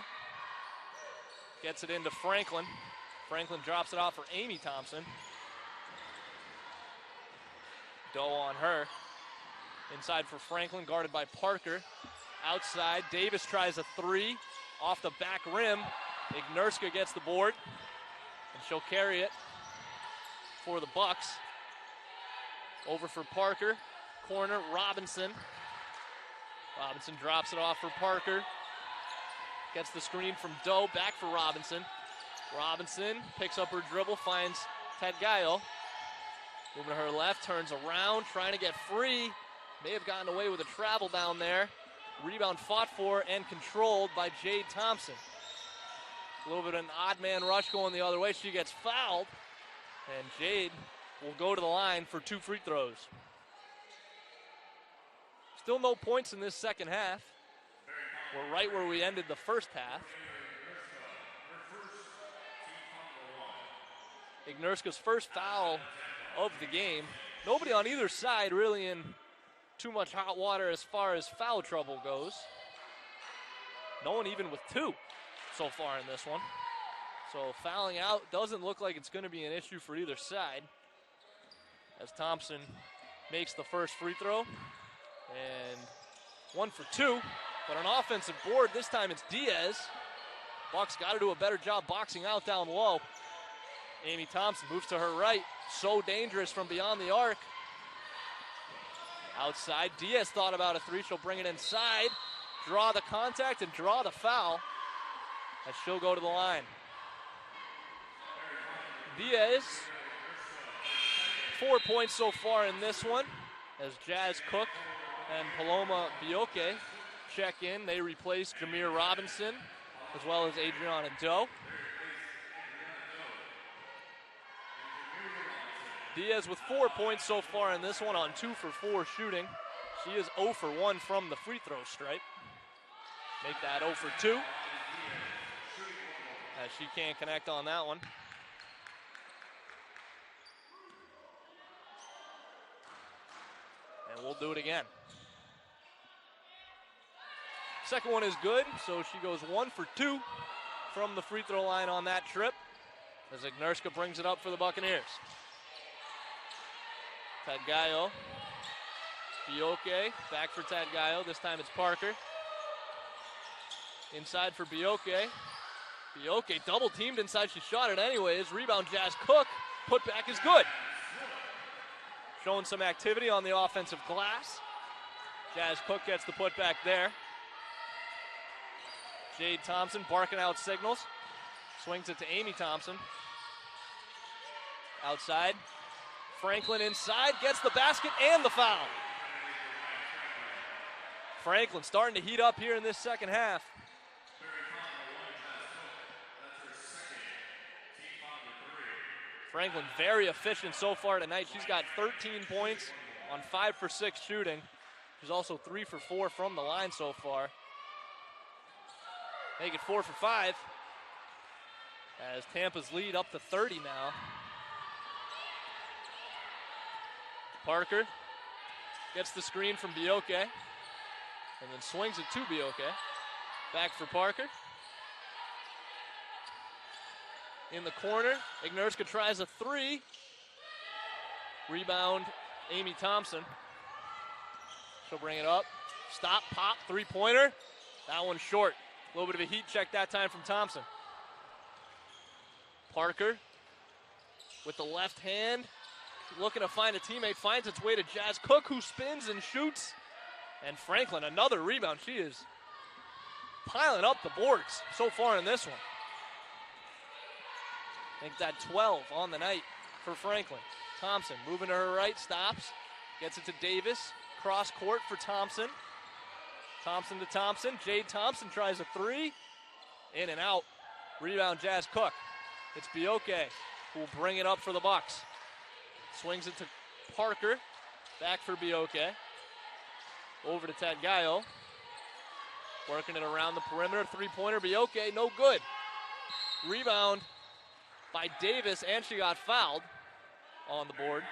Gets it into Franklin. Franklin drops it off for Amy Thompson. Doe on her. Inside for Franklin, guarded by Parker. Outside, Davis tries a 3 off the back rim. Ignerska gets the board, and she'll carry it for the Bucks. Over for Parker. Corner, Robinson. Robinson drops it off for Parker. Gets the screen from Doe, back for Robinson. Robinson picks up her dribble, finds Tadgayo. Moving to her left, turns around, trying to get free. May have gotten away with a travel down there. Rebound fought for and controlled by Jade Thompson. A little bit of an odd man rush going the other way. She gets fouled, and Jade will go to the line for 2 free throws. Still no points in this second half. We're right where we ended the first half. Ignerska's first foul of the game. Nobody on either side really in too much hot water as far as foul trouble goes. No one even with 2 so far in this one. So fouling out doesn't look like it's going to be an issue for either side, as Thompson makes the first free throw. And 1 for 2, but an offensive board. This time it's Diaz. Bucks got to do a better job boxing out down low. Amy Thompson moves to her right. So dangerous from beyond the arc. Outside, Diaz thought about a 3. She'll bring it inside, draw the contact, and draw the foul, as she'll go to the line. Diaz, 4 points so far in this one, as Jazz Cook and Paloma Bioke check in. They replace Jameer Robinson, as well as Adriana Doe. Diaz with 4 points so far in this one on 2 for 4 shooting. She is 0 for 1 from the free throw stripe. Make that 0 for 2, as she can't connect on that one. And we'll do it again. Second one is good, so she goes 1 for 2 from the free throw line on that trip, as Ignerska brings it up for the Buccaneers. Tadgayo, Bioke, back for Tadgayo. This time it's Parker. Inside for Bioke. Bioke double teamed inside. She shot it anyways. Rebound, Jazz Cook. Putback is good. Showing some activity on the offensive glass. Jazz Cook gets the putback there. Jade Thompson barking out signals. Swings it to Amy Thompson. Outside. Franklin inside, gets the basket and the foul. Franklin starting to heat up here in this second half. Franklin very efficient so far tonight. She's got 13 points on 5 for 6 shooting. She's also 3 for 4 from the line so far. Make it 4 for 5, as Tampa's lead up to 30 now. Parker gets the screen from Bioke and then swings it to Bioke. Back for Parker. In the corner, Ignerska tries a 3. Rebound, Amy Thompson. She'll bring it up. Stop, pop, 3-pointer. That one's short. A little bit of a heat check that time from Thompson. Parker with the left hand, looking to find a teammate, finds its way to Jazz Cook, who spins and shoots. And Franklin, another rebound. She is piling up the boards so far in this one. I think that 12 on the night for Franklin. Thompson moving to her right, stops, gets it to Davis. Cross court for Thompson. Thompson to Thompson. Jade Thompson tries a 3. In and out. Rebound, Jazz Cook. It's Bioke who will bring it up for the Bucks. Swings it to Parker. Back for Bioke. Over to Tadgayo. Working it around the perimeter. 3-pointer. Bioke, no good. Rebound by Davis, and she got fouled on the board.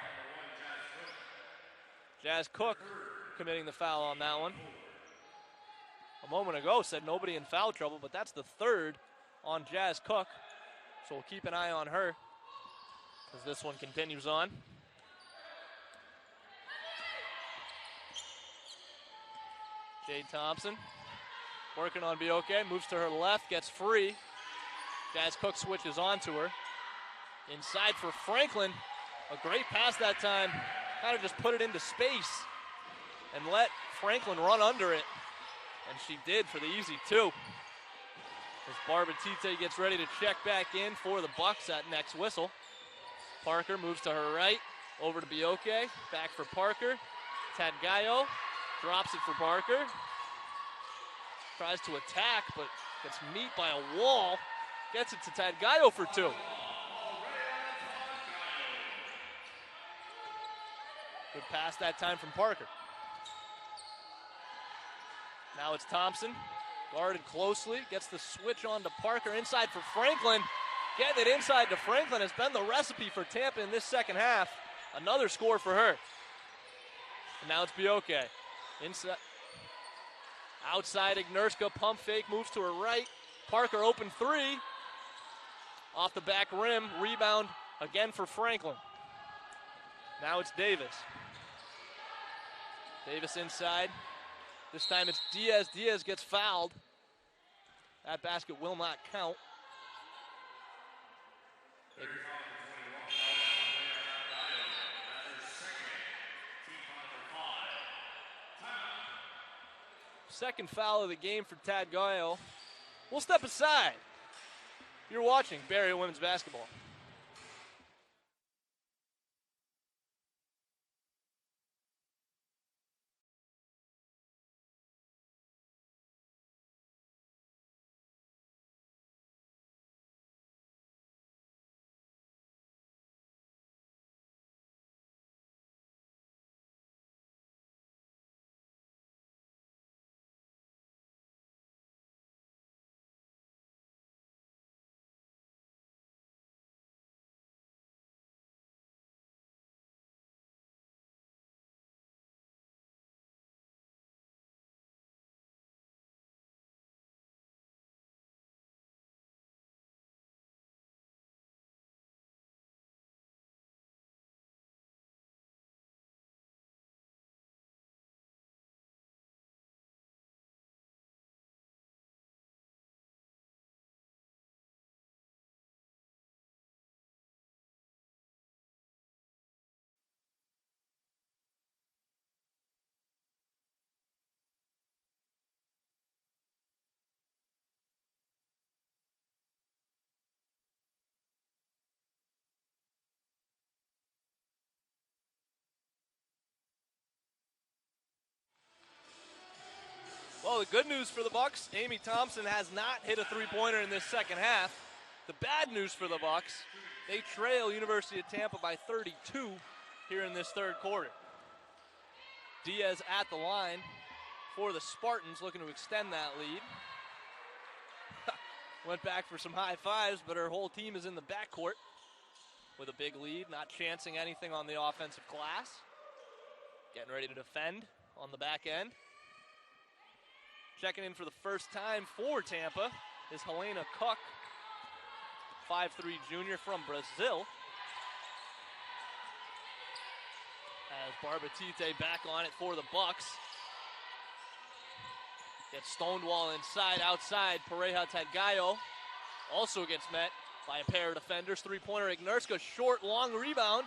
Jazz Cook committing the foul on that one. A moment ago said nobody in foul trouble, but that's the third on Jazz Cook. So we'll keep an eye on her as this one continues on. Jade Thompson working on Bioke, moves to her left, gets free. Jazz Cook switches on to her. Inside for Franklin. A great pass that time. Kind of just put it into space and let Franklin run under it. And she did for the easy 2. As Barbatite gets ready to check back in for the Bucks at next whistle. Parker moves to her right, over to Bioke, back for Parker. Tadgayo drops it for Parker. Tries to attack, but gets meet by a wall. Gets it to Tadgayo for 2. Good pass that time from Parker. Now it's Thompson, guarded closely, gets the switch on to Parker, inside for Franklin. Getting it inside to Franklin has been the recipe for Tampa in this second half. Another score for her. And now it's Bioke. Inside. Outside Ignerska, pump fake, moves to her right. Parker open 3. Off the back rim, rebound again for Franklin. Now it's Davis. Davis inside. This time it's Diaz. Diaz gets fouled. That basket will not count. Second foul of the game for Tadgayo. We'll step aside. You're watching Barry Women's Basketball. Well, the good news for the Bucks, Amy Thompson has not hit a three-pointer in this second half. The bad news for the Bucks, they trail University of Tampa by 32 here in this third quarter. Diaz at the line for the Spartans, looking to extend that lead. Went back for some high fives, but her whole team is in the backcourt with a big lead, not chancing anything on the offensive glass. Getting ready to defend on the back end. Checking in for the first time for Tampa is Helena Cook, 5'3" junior from Brazil. As Barbatite back on it for the Bucks. Gets Stonewall inside, outside. Pareja Tadgayo also gets met by a pair of defenders. Three-pointer Ignerska, short, long rebound.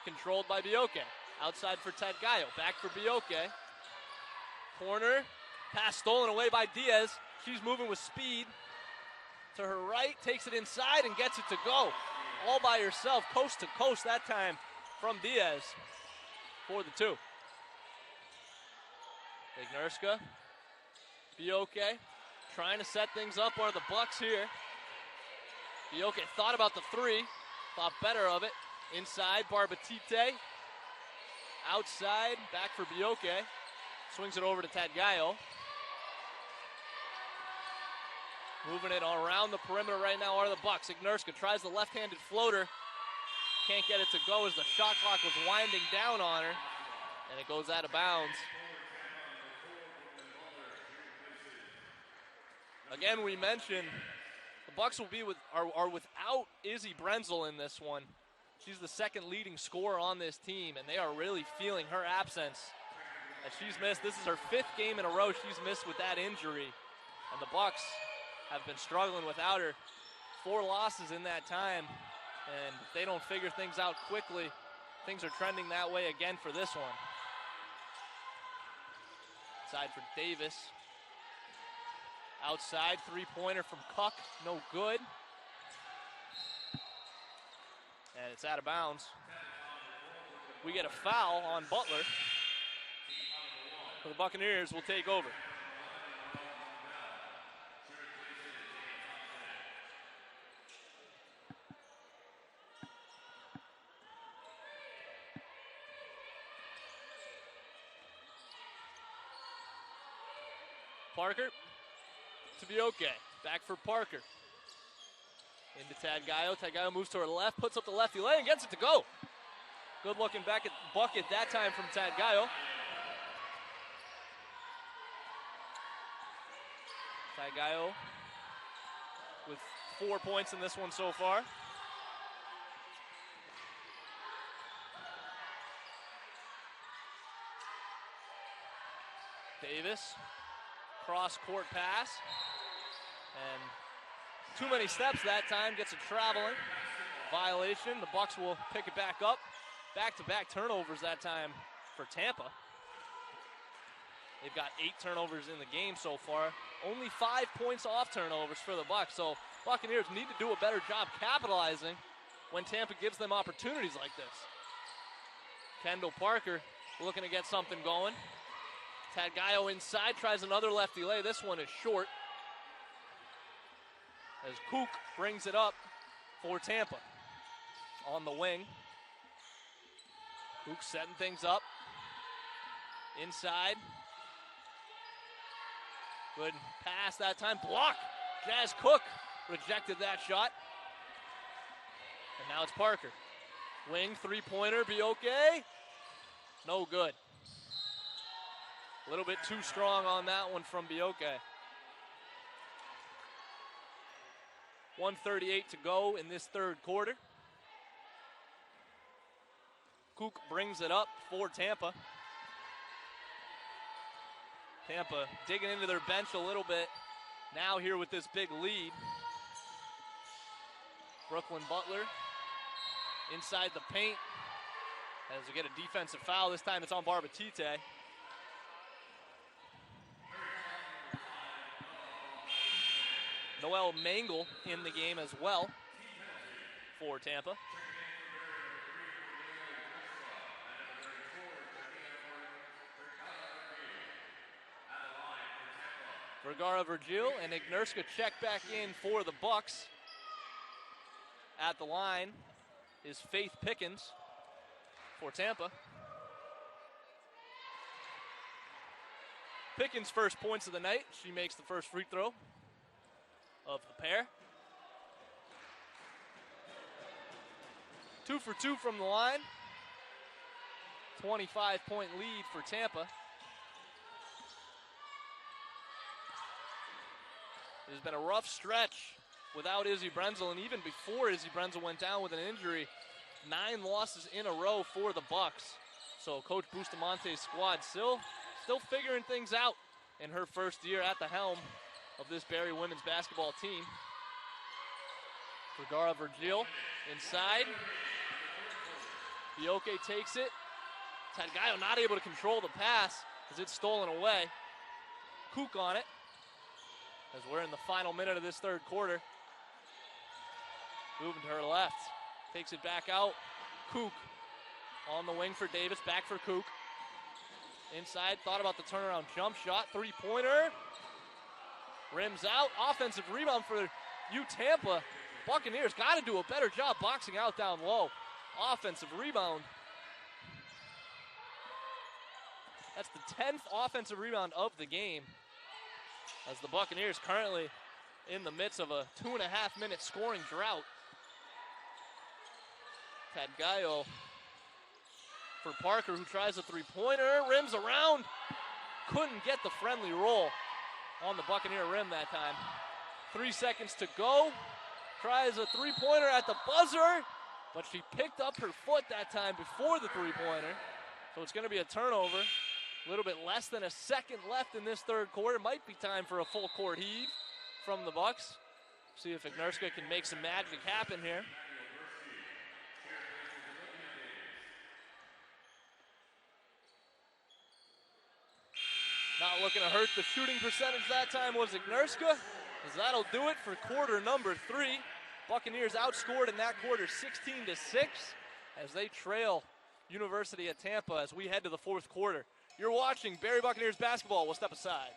Controlled by Bioke. Outside for Tadgayo, back for Bioke. Corner. Pass stolen away by Diaz. She's moving with speed. To her right, takes it inside and gets it to go. All by herself, coast to coast that time from Diaz for the 2. Ignerska, Bioke, trying to set things up are the Bucks here. Bioke thought about the 3, thought better of it. Inside, Barbatite. Outside, back for Bioke. Swings it over to Tadgayo. Moving it around the perimeter right now are the Bucks. Ignerska tries the left-handed floater. Can't get it to go as the shot clock was winding down on her. And it goes out of bounds. Again, we mentioned the Bucks will be are without Izzy Brenzel in this one. She's the second leading scorer on this team, and they are really feeling her absence. As she's missed, this is her 5th game in a row she's missed with that injury. And the Bucks have been struggling without her. 4 losses in that time. And if they don't figure things out quickly, things are trending that way again for this one. Side for Davis. Outside, three-pointer from Cuck, no good. And it's out of bounds. We get a foul on Butler. So the Buccaneers will take over. Parker to Bioke. Back for Parker. Into Tadgayo. Tadgayo moves to her left, puts up the lefty leg, and gets it to go. Good looking back at bucket that time from Tadgayo. Tadgayo with 4 points in this one so far. Davis, cross-court pass, and too many steps that time, gets it traveling. Violation, the Bucks will pick it back up. Back-to-back turnovers that time for Tampa. They've got 8 turnovers in the game so far. Only 5 points off turnovers for the Bucks, so Buccaneers need to do a better job capitalizing when Tampa gives them opportunities like this. Kendall Parker looking to get something going. Tadgayo inside, tries another lefty lay. This one is short. As Kook brings it up for Tampa. On the wing. Kook setting things up. Inside. Good pass that time. Block. Jazz Cook rejected that shot. And now it's Parker. Wing, three-pointer, Bioke. No good. A little bit too strong on that one from Bioke. 1:38 to go in this third quarter. Kook brings it up for Tampa. Tampa digging into their bench a little bit. Now here with this big lead. Brooklyn Butler inside the paint as we get a defensive foul. This time it's on Barbatite. Noel Mangle in the game as well for Tampa. Vergara Virgil and Ignerska check back in for the Bucks. At the line is Faith Pickens for Tampa. Pickens' first points of the night. She makes the first free throw of the pair. 2 for 2 from the line. 25-point lead for Tampa. It has been a rough stretch without Izzy Brenzel, and even before Izzy Brenzel went down with an injury, 9 losses in a row for the Bucks. So Coach Bustamante's squad still figuring things out in her first year at the helm of this Barry women's basketball team. Vergara Virgil inside. Bioke takes it. Tadgayo not able to control the pass as it's stolen away. Kook on it as we're in the final minute of this third quarter. Moving to her left. Takes it back out. Kook on the wing for Davis. Back for Kook. Inside. Thought about the turnaround jump shot. Three-pointer. Rims out. Offensive rebound for Tampa. Buccaneers got to do a better job boxing out down low. Offensive rebound. That's the 10th offensive rebound of the game, as the Buccaneers currently in the midst of a 2.5-minute scoring drought. Tadgayo for Parker, who tries a three-pointer. Rims around. Couldn't get the friendly roll on the Buccaneer rim that time. 3 seconds to go. Tries a three-pointer at the buzzer, but she picked up her foot that time before the three-pointer. So it's going to be a turnover. A little bit less than a second left in this third quarter. Might be time for a full court heave from the Bucks. See if Ignerska can make some magic happen here. Not looking to hurt the shooting percentage that time was Ignerska, as that'll do it for quarter number 3. Buccaneers outscored in that quarter 16-6 as they trail University of Tampa as we head to the fourth quarter. You're watching Barry Buccaneers basketball. We'll step aside.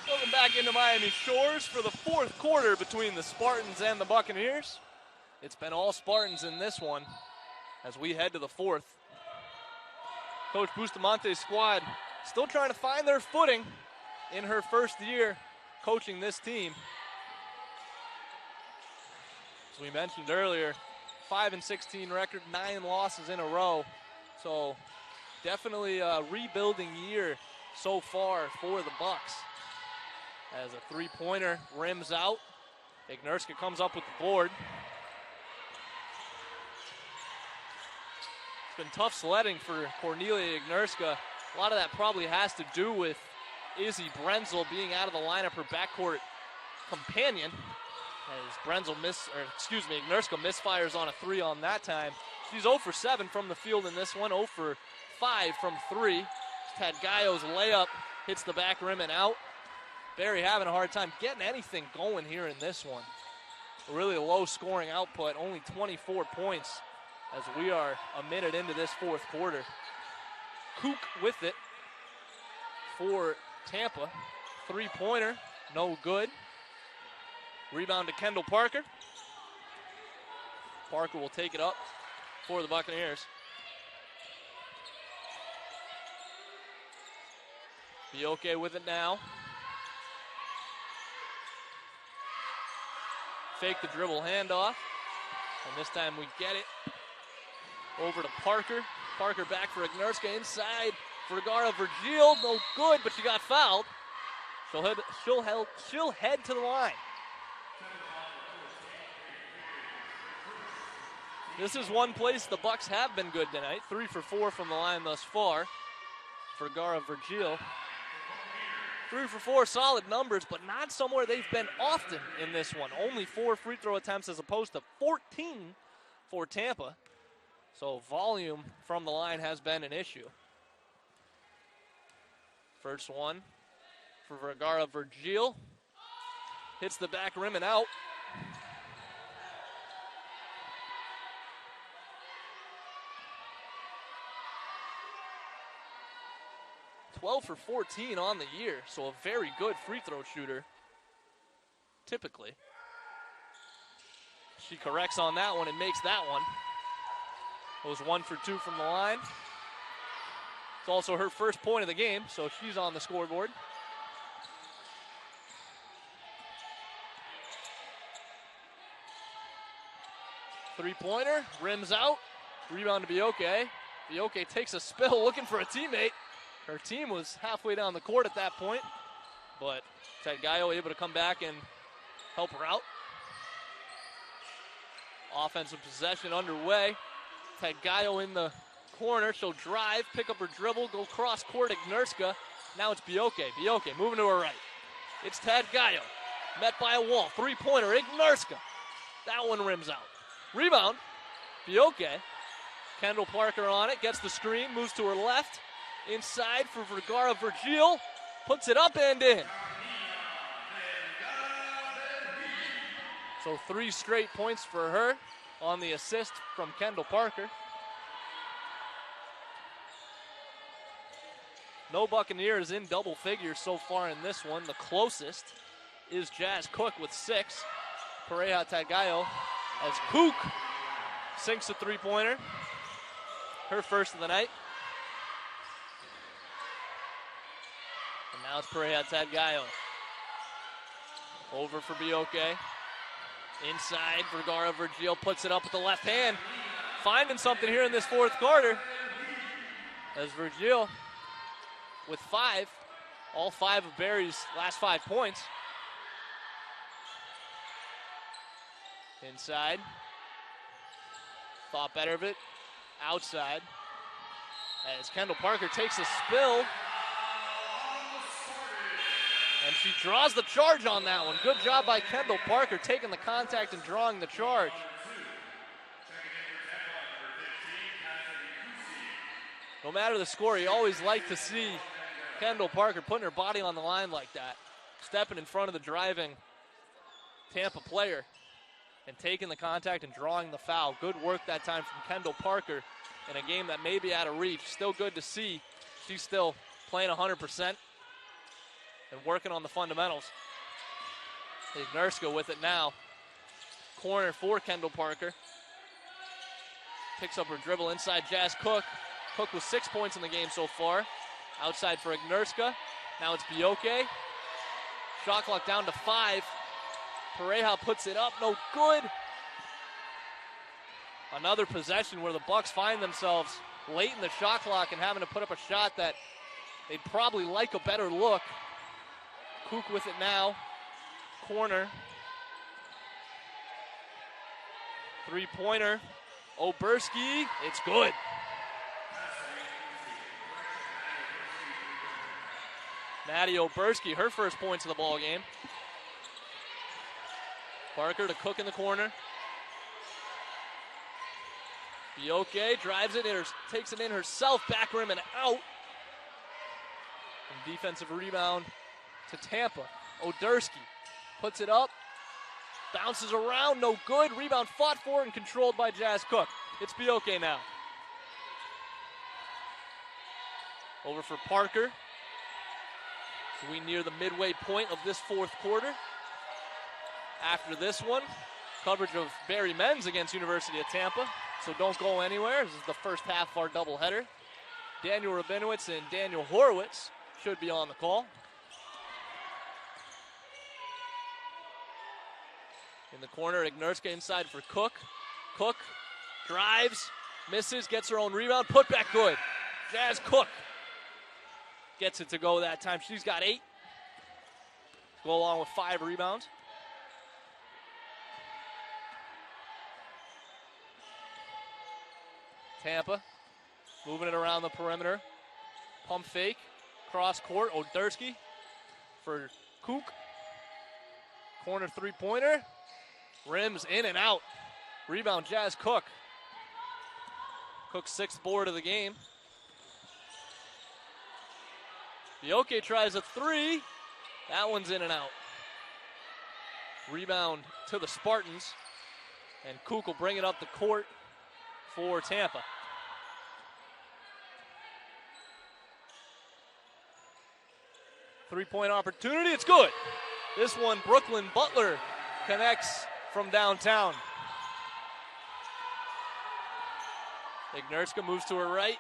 Welcome back into Miami Shores for the fourth quarter between the Spartans and the Buccaneers. It's been all Spartans in this one as we head to the fourth. Coach Bustamante's squad still trying to find their footing in her first year coaching this team. As we mentioned earlier, 5-16 record, 9 losses in a row. So definitely a rebuilding year so far for the Bucks. As a three-pointer rims out, Ignerska comes up with the board. It's been tough sledding for Cornelia Ignerska. A lot of that probably has to do with Izzy Brenzel being out of the lineup, her backcourt companion. As Ignerska misfires on a 3 on that time. She's 0 for 7 from the field in this one, 0 for 5 from 3. Tadgayo's layup hits the back rim and out. Barry having a hard time getting anything going here in this one. A really low scoring output, only 24 points as we are a minute into this fourth quarter. Kook with it for Tampa. Three-pointer, no good. Rebound to Kendall Parker. Parker will take it up for the Buccaneers. Be okay with it now. Fake the dribble handoff. And this time we get it over to Parker. Parker back for Ignerska inside. Vergara Virgil, no good, but she got fouled. She'll head to the line. This is one place the Bucks have been good tonight. 3 for 4 from the line thus far. Vergara Virgil. 3 for 4, solid numbers, but not somewhere they've been often in this one. Only 4 free throw attempts as opposed to 14 for Tampa. So volume from the line has been an issue. First one for Vergara Virgil. Hits the back rim and out. For 14 on the year, so a very good free throw shooter, typically. She corrects on that one and makes that one. Goes 1 for 2 from the line. It's also her first point of the game, so she's on the scoreboard. Three-pointer, rims out, rebound to Bioke. Bioke takes a spill looking for a teammate. Her team was halfway down the court at that point, but Tadgayo able to come back and help her out. Offensive possession underway. Tadgayo in the corner. She'll drive, pick up her dribble, go cross court. Ignerska. Now it's Bioke. Bioke moving to her right. It's Tadgayo. Met by a wall. Three-pointer. Ignerska. That one rims out. Rebound. Bioke. Kendall Parker on it, gets the screen, moves to her left. Inside for Vergara Virgil, puts it up and in. So 3 straight points for her on the assist from Kendall Parker. No Buccaneers in double figures so far in this one. The closest is Jazz Cook with 6. Pareja Tagayo as Cook sinks a 3-pointer. Her first of the night. And now it's Pareja Tagayo. Over for Bioke. Inside, Vergara Virgil puts it up with the left hand. Finding something here in this fourth quarter. As Virgil with 5. All 5 of Barry's last 5 points. Inside. Thought better of it. Outside. As Kendall Parker takes a spill. And she draws the charge on that one. Good job by Kendall Parker taking the contact and drawing the charge. No matter the score, you always like to see Kendall Parker putting her body on the line like that. Stepping in front of the driving Tampa player and taking the contact and drawing the foul. Good work that time from Kendall Parker in a game that may be out of reach. Still good to see. She's still playing 100%. And working on the fundamentals. Ignerska with it now. Corner for Kendall Parker. Picks up her dribble inside Jazz Cook. Cook with 6 points in the game so far. Outside for Ignerska. Now it's Bioke. Shot clock down to 5. Pareja puts it up, no good. Another possession where the Bucks find themselves late in the shot clock and having to put up a shot that they'd probably like a better look. Cook with it now. Corner. 3-pointer. Oberski. It's good. Maddie Oberski, her first points of the ball game. Parker to Cook in the corner. Bioke drives it in, takes it in herself, back rim and out. And defensive rebound to Tampa. Oderski puts it up, bounces around, no good. Rebound fought for and controlled by Jazz Cook. It's Bioke now. Over for Parker. So we near the midway point of this fourth quarter. After this one, coverage of Barry men's against University of Tampa. So don't go anywhere. This is the first half of our doubleheader. Daniel Rabinowitz and Daniel Horowitz should be on the call. In the corner, Ignerska inside for Cook. Cook drives, misses, gets her own rebound, put back good. Jazz Cook gets it to go that time. She's got 8. Go along with 5 rebounds. Tampa moving it around the perimeter. Pump fake, cross court, Oderski for Cook. Corner 3-pointer. Rims in and out. Rebound, Jazz Cook. Cook's 6th board of the game. Bioke tries a 3. That one's in and out. Rebound to the Spartans. And Cook will bring it up the court for Tampa. Three-point opportunity, it's good. This one, Brooklyn Butler connects from downtown. Ignerska moves to her right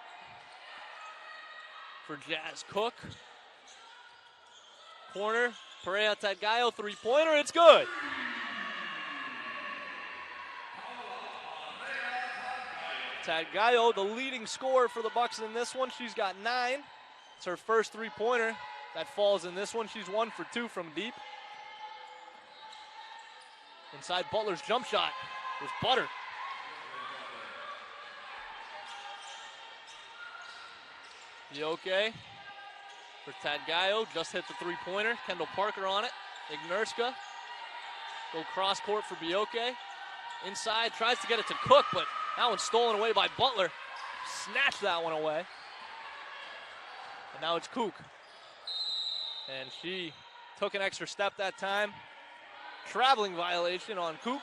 for Jazz Cook. Corner, Pareja Tagayo, 3-pointer, it's good. Tagayo, the leading scorer for the Bucks in this one. She's got 9. It's her first 3-pointer that falls in this one. She's 1 for 2 from deep. Inside Butler's jump shot was butter. Bioke for Tagayo, just hit the 3-pointer. Kendall Parker on it. Ignerska, go cross court for Bioke. Inside, tries to get it to Cook, but that one's stolen away by Butler. snatched that one away. And now it's Kook. And she took an extra step that time. Traveling violation on Kook.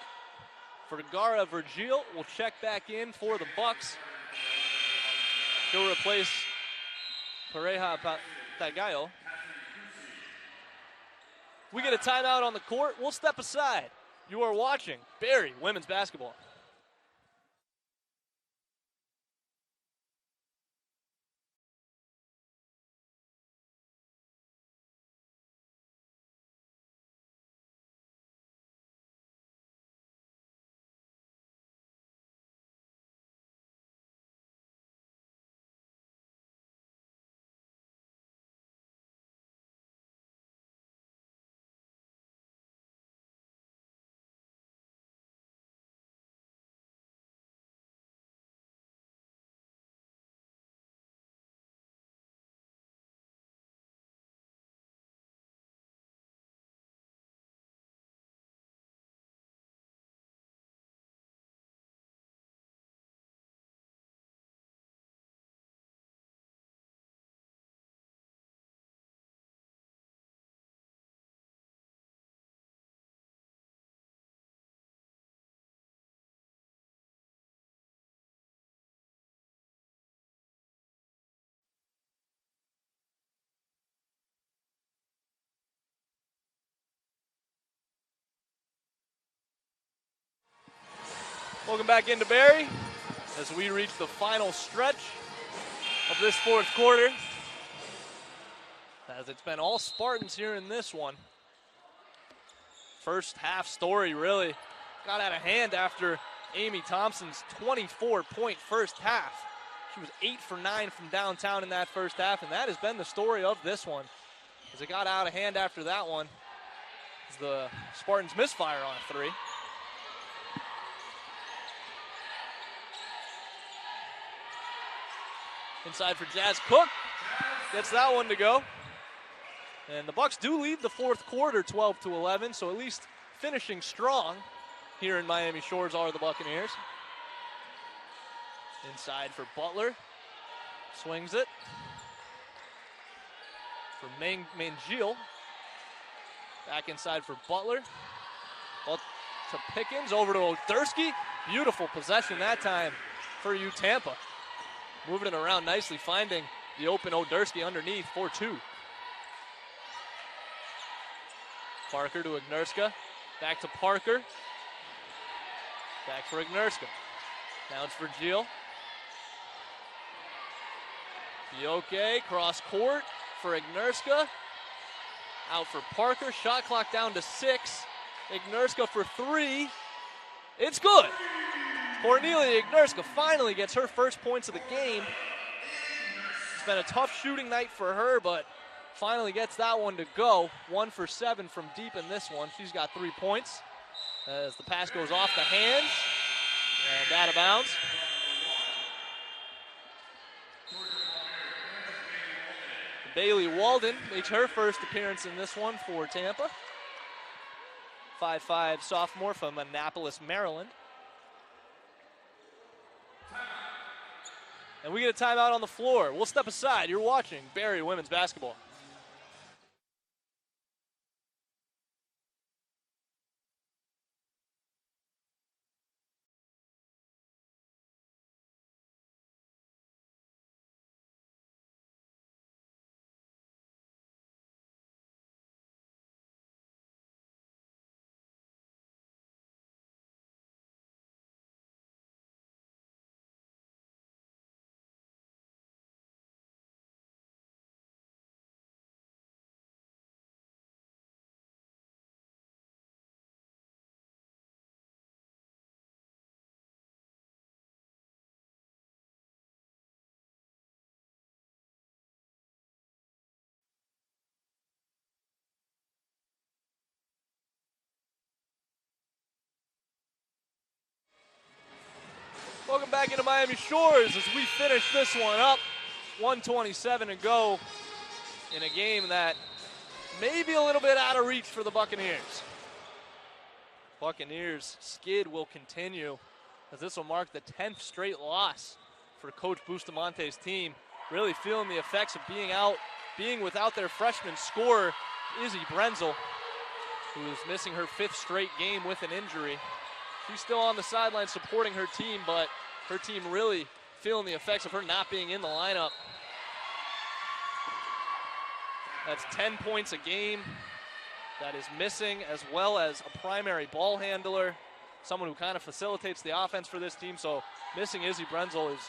Vergara Virgil will check back in for the Bucks. He'll replace Pareja Tagayo. We get a timeout on the court. We'll step aside. You are watching Barry women's basketball. Welcome back into Barry as we reach the final stretch of this fourth quarter. As it's been all Spartans here in this one. First half story really got out of hand after Amy Thompson's 24-point first half. She was 8 for 9 from downtown in that first half, and that has been the story of this one. As it got out of hand after that one, as the Spartans misfire on a three. Inside for Jazz Cook. Gets that one to go. And the Bucks do lead the fourth quarter 12-11, so at least finishing strong here in Miami Shores are the Buccaneers. Inside for Butler. Swings it. For Mangil. Back inside for Butler. Well, to Pickens, over to Odersky. Beautiful possession that time for Tampa. Moving it around nicely, finding the open Odersky underneath, 4-2. Parker to Ignerska. Back to Parker. Back for Ignerska. Now it's for Gil. Bioke, cross court for Ignerska. Out for Parker. Shot clock down to 6. Ignerska for 3. It's good. Cornelia Ignerska finally gets her first points of the game. It's been a tough shooting night for her, but finally gets that one to go. 1 for 7 from deep in this one. She's got 3 points as the pass goes off the hands and out of bounds. Bailey Walden makes her first appearance in this one for Tampa. 5'5" sophomore from Annapolis, Maryland. And we get a timeout on the floor. We'll step aside. You're watching Barry women's basketball. Welcome back into Miami Shores as we finish this one up. 1:27 to go in a game that may be a little bit out of reach for the Buccaneers. Buccaneers skid will continue as this will mark the 10th straight loss for Coach Bustamonte's team. Really feeling the effects of being without their freshman scorer, Izzy Brenzel, who is missing her 5th straight game with an injury. She's still on the sideline supporting her team, but her team really feeling the effects of her not being in the lineup. That's 10 points a game that is missing, as well as a primary ball handler, someone who kind of facilitates the offense for this team. So missing Izzy Brenzel is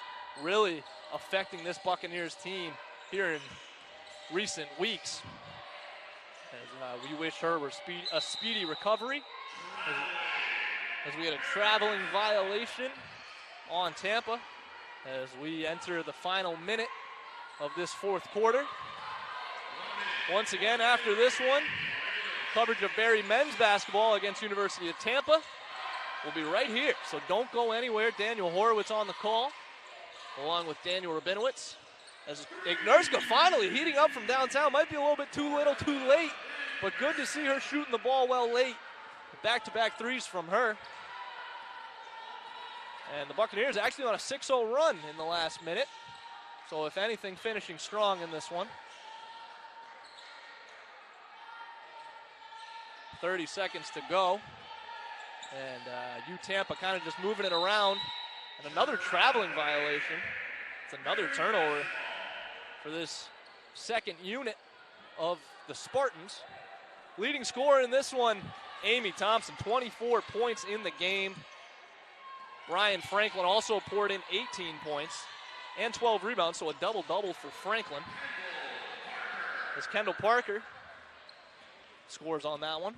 really affecting this Buccaneers team here in recent weeks. As we wish her a speedy recovery. As we had a traveling violation on Tampa as we enter the final minute of this 4th quarter. Once again, after this one, coverage of Barry men's basketball against University of Tampa will be right here. So don't go anywhere. Daniel Horowitz on the call, along with Daniel Rabinowitz. As Ignurska finally heating up from downtown. Might be a little bit too little, too late, but good to see her shooting the ball well late. Back-to-back threes from her. And the Buccaneers actually on a 6-0 run in the last minute. So if anything, finishing strong in this one. 30 seconds to go. And Tampa kind of just moving it around. And another traveling violation. It's another turnover for this second unit of the Spartans. Leading scorer in this one, Amy Thompson, 24 points in the game. Ryan Franklin also poured in 18 points and 12 rebounds, so a double-double for Franklin. As Kendall Parker scores on that one.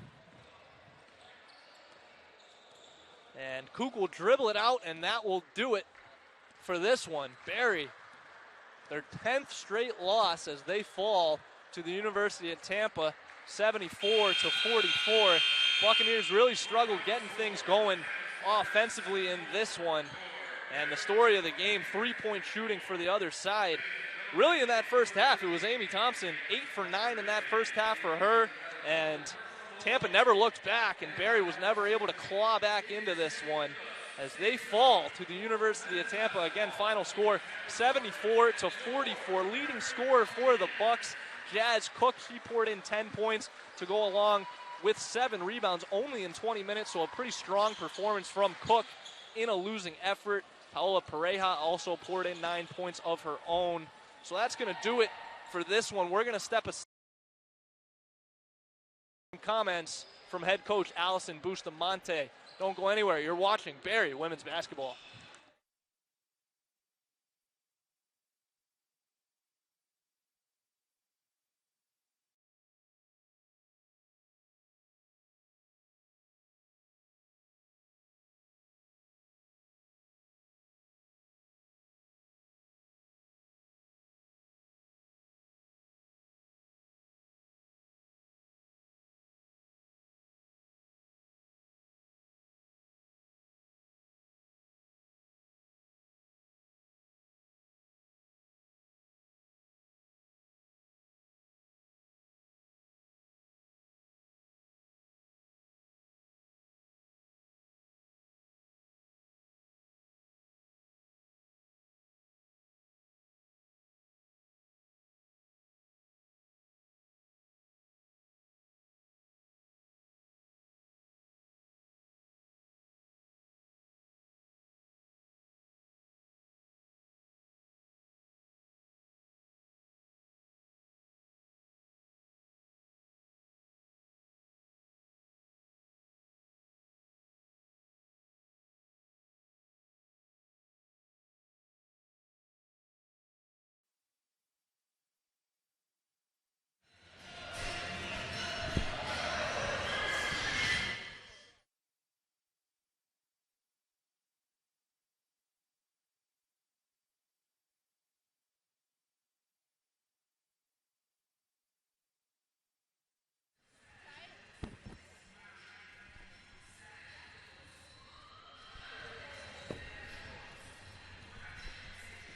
And Kook will dribble it out, and that will do it for this one. Barry, their 10th straight loss as they fall to the University of Tampa, 74-44. Buccaneers really struggled getting things going offensively in this one. And the story of the game, 3-point shooting for the other side. Really in that first half, it was Amy Thompson, 8 for 9 in that first half for her. And Tampa never looked back, and Barry was never able to claw back into this one as they fall to the University of Tampa. Again, final score 74-44. Leading scorer for the Bucks, Jazz Cook. She poured in 10 points to go along with 7 rebounds only in 20 minutes, so a pretty strong performance from Cook in a losing effort. Paola Pareja also poured in 9 points of her own. So that's going to do it for this one. We're going to step aside. Comments from head coach Allison Bustamonte. Don't go anywhere. You're watching Barry women's basketball.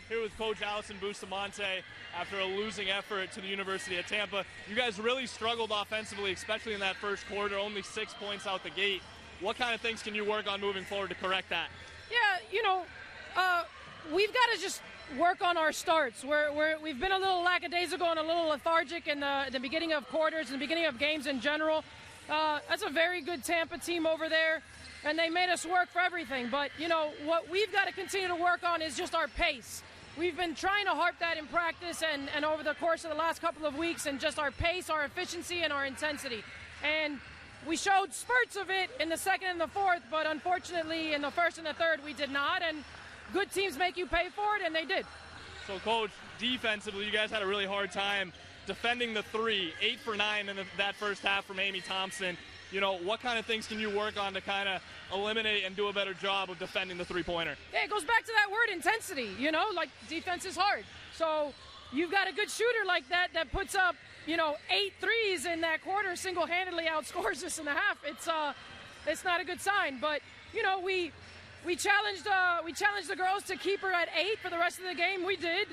Here with Coach Allison Bustamonte after a losing effort to the University of Tampa. You guys really struggled offensively, especially in that first quarter, only 6 points out the gate. What kind of things can you work on moving forward to correct that? Yeah, we've got to just work on our starts. We've been a little lackadaisical and a little lethargic in the beginning of quarters and the beginning of games in general. That's a very good Tampa team over there, and they made us work for everything. But, you know, what we've got to continue to work on is just our pace. We've been trying to harp that in practice and over the course of the last couple of weeks, and just our pace, our efficiency, and our intensity. And we showed spurts of it in the second and the fourth, but unfortunately in the first and the third we did not. And good teams make you pay for it, and they did. So, Coach, defensively, you guys had a really hard time defending the three, 8 for 9 in that first half from Amy Thompson. You know, what kind of things can you work on to kind of eliminate and do a better job of defending the three-pointer? Yeah, it goes back to that word, intensity. You know, like, defense is hard. So you've got a good shooter like that puts up, you know, 8 threes in that quarter, single-handedly outscores us in the half. It's not a good sign. But, you know, we challenged the girls to keep her at 8 for the rest of the game. We did,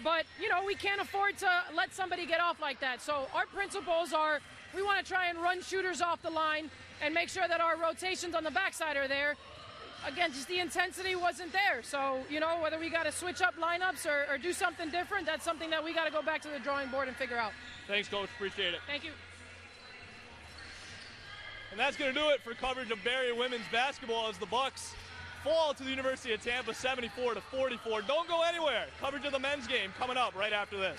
but you know, we can't afford to let somebody get off like that. So our principles are, we want to try and run shooters off the line and make sure that our rotations on the backside are there. Again, just the intensity wasn't there. So, you know, whether we got to switch up lineups or do something different, that's something that we got to go back to the drawing board and figure out. Thanks, Coach. Appreciate it. Thank you. And that's going to do it for coverage of Barry women's basketball as the Bucks fall to the University of Tampa 74-44. Don't go anywhere. Coverage of the men's game coming up right after this.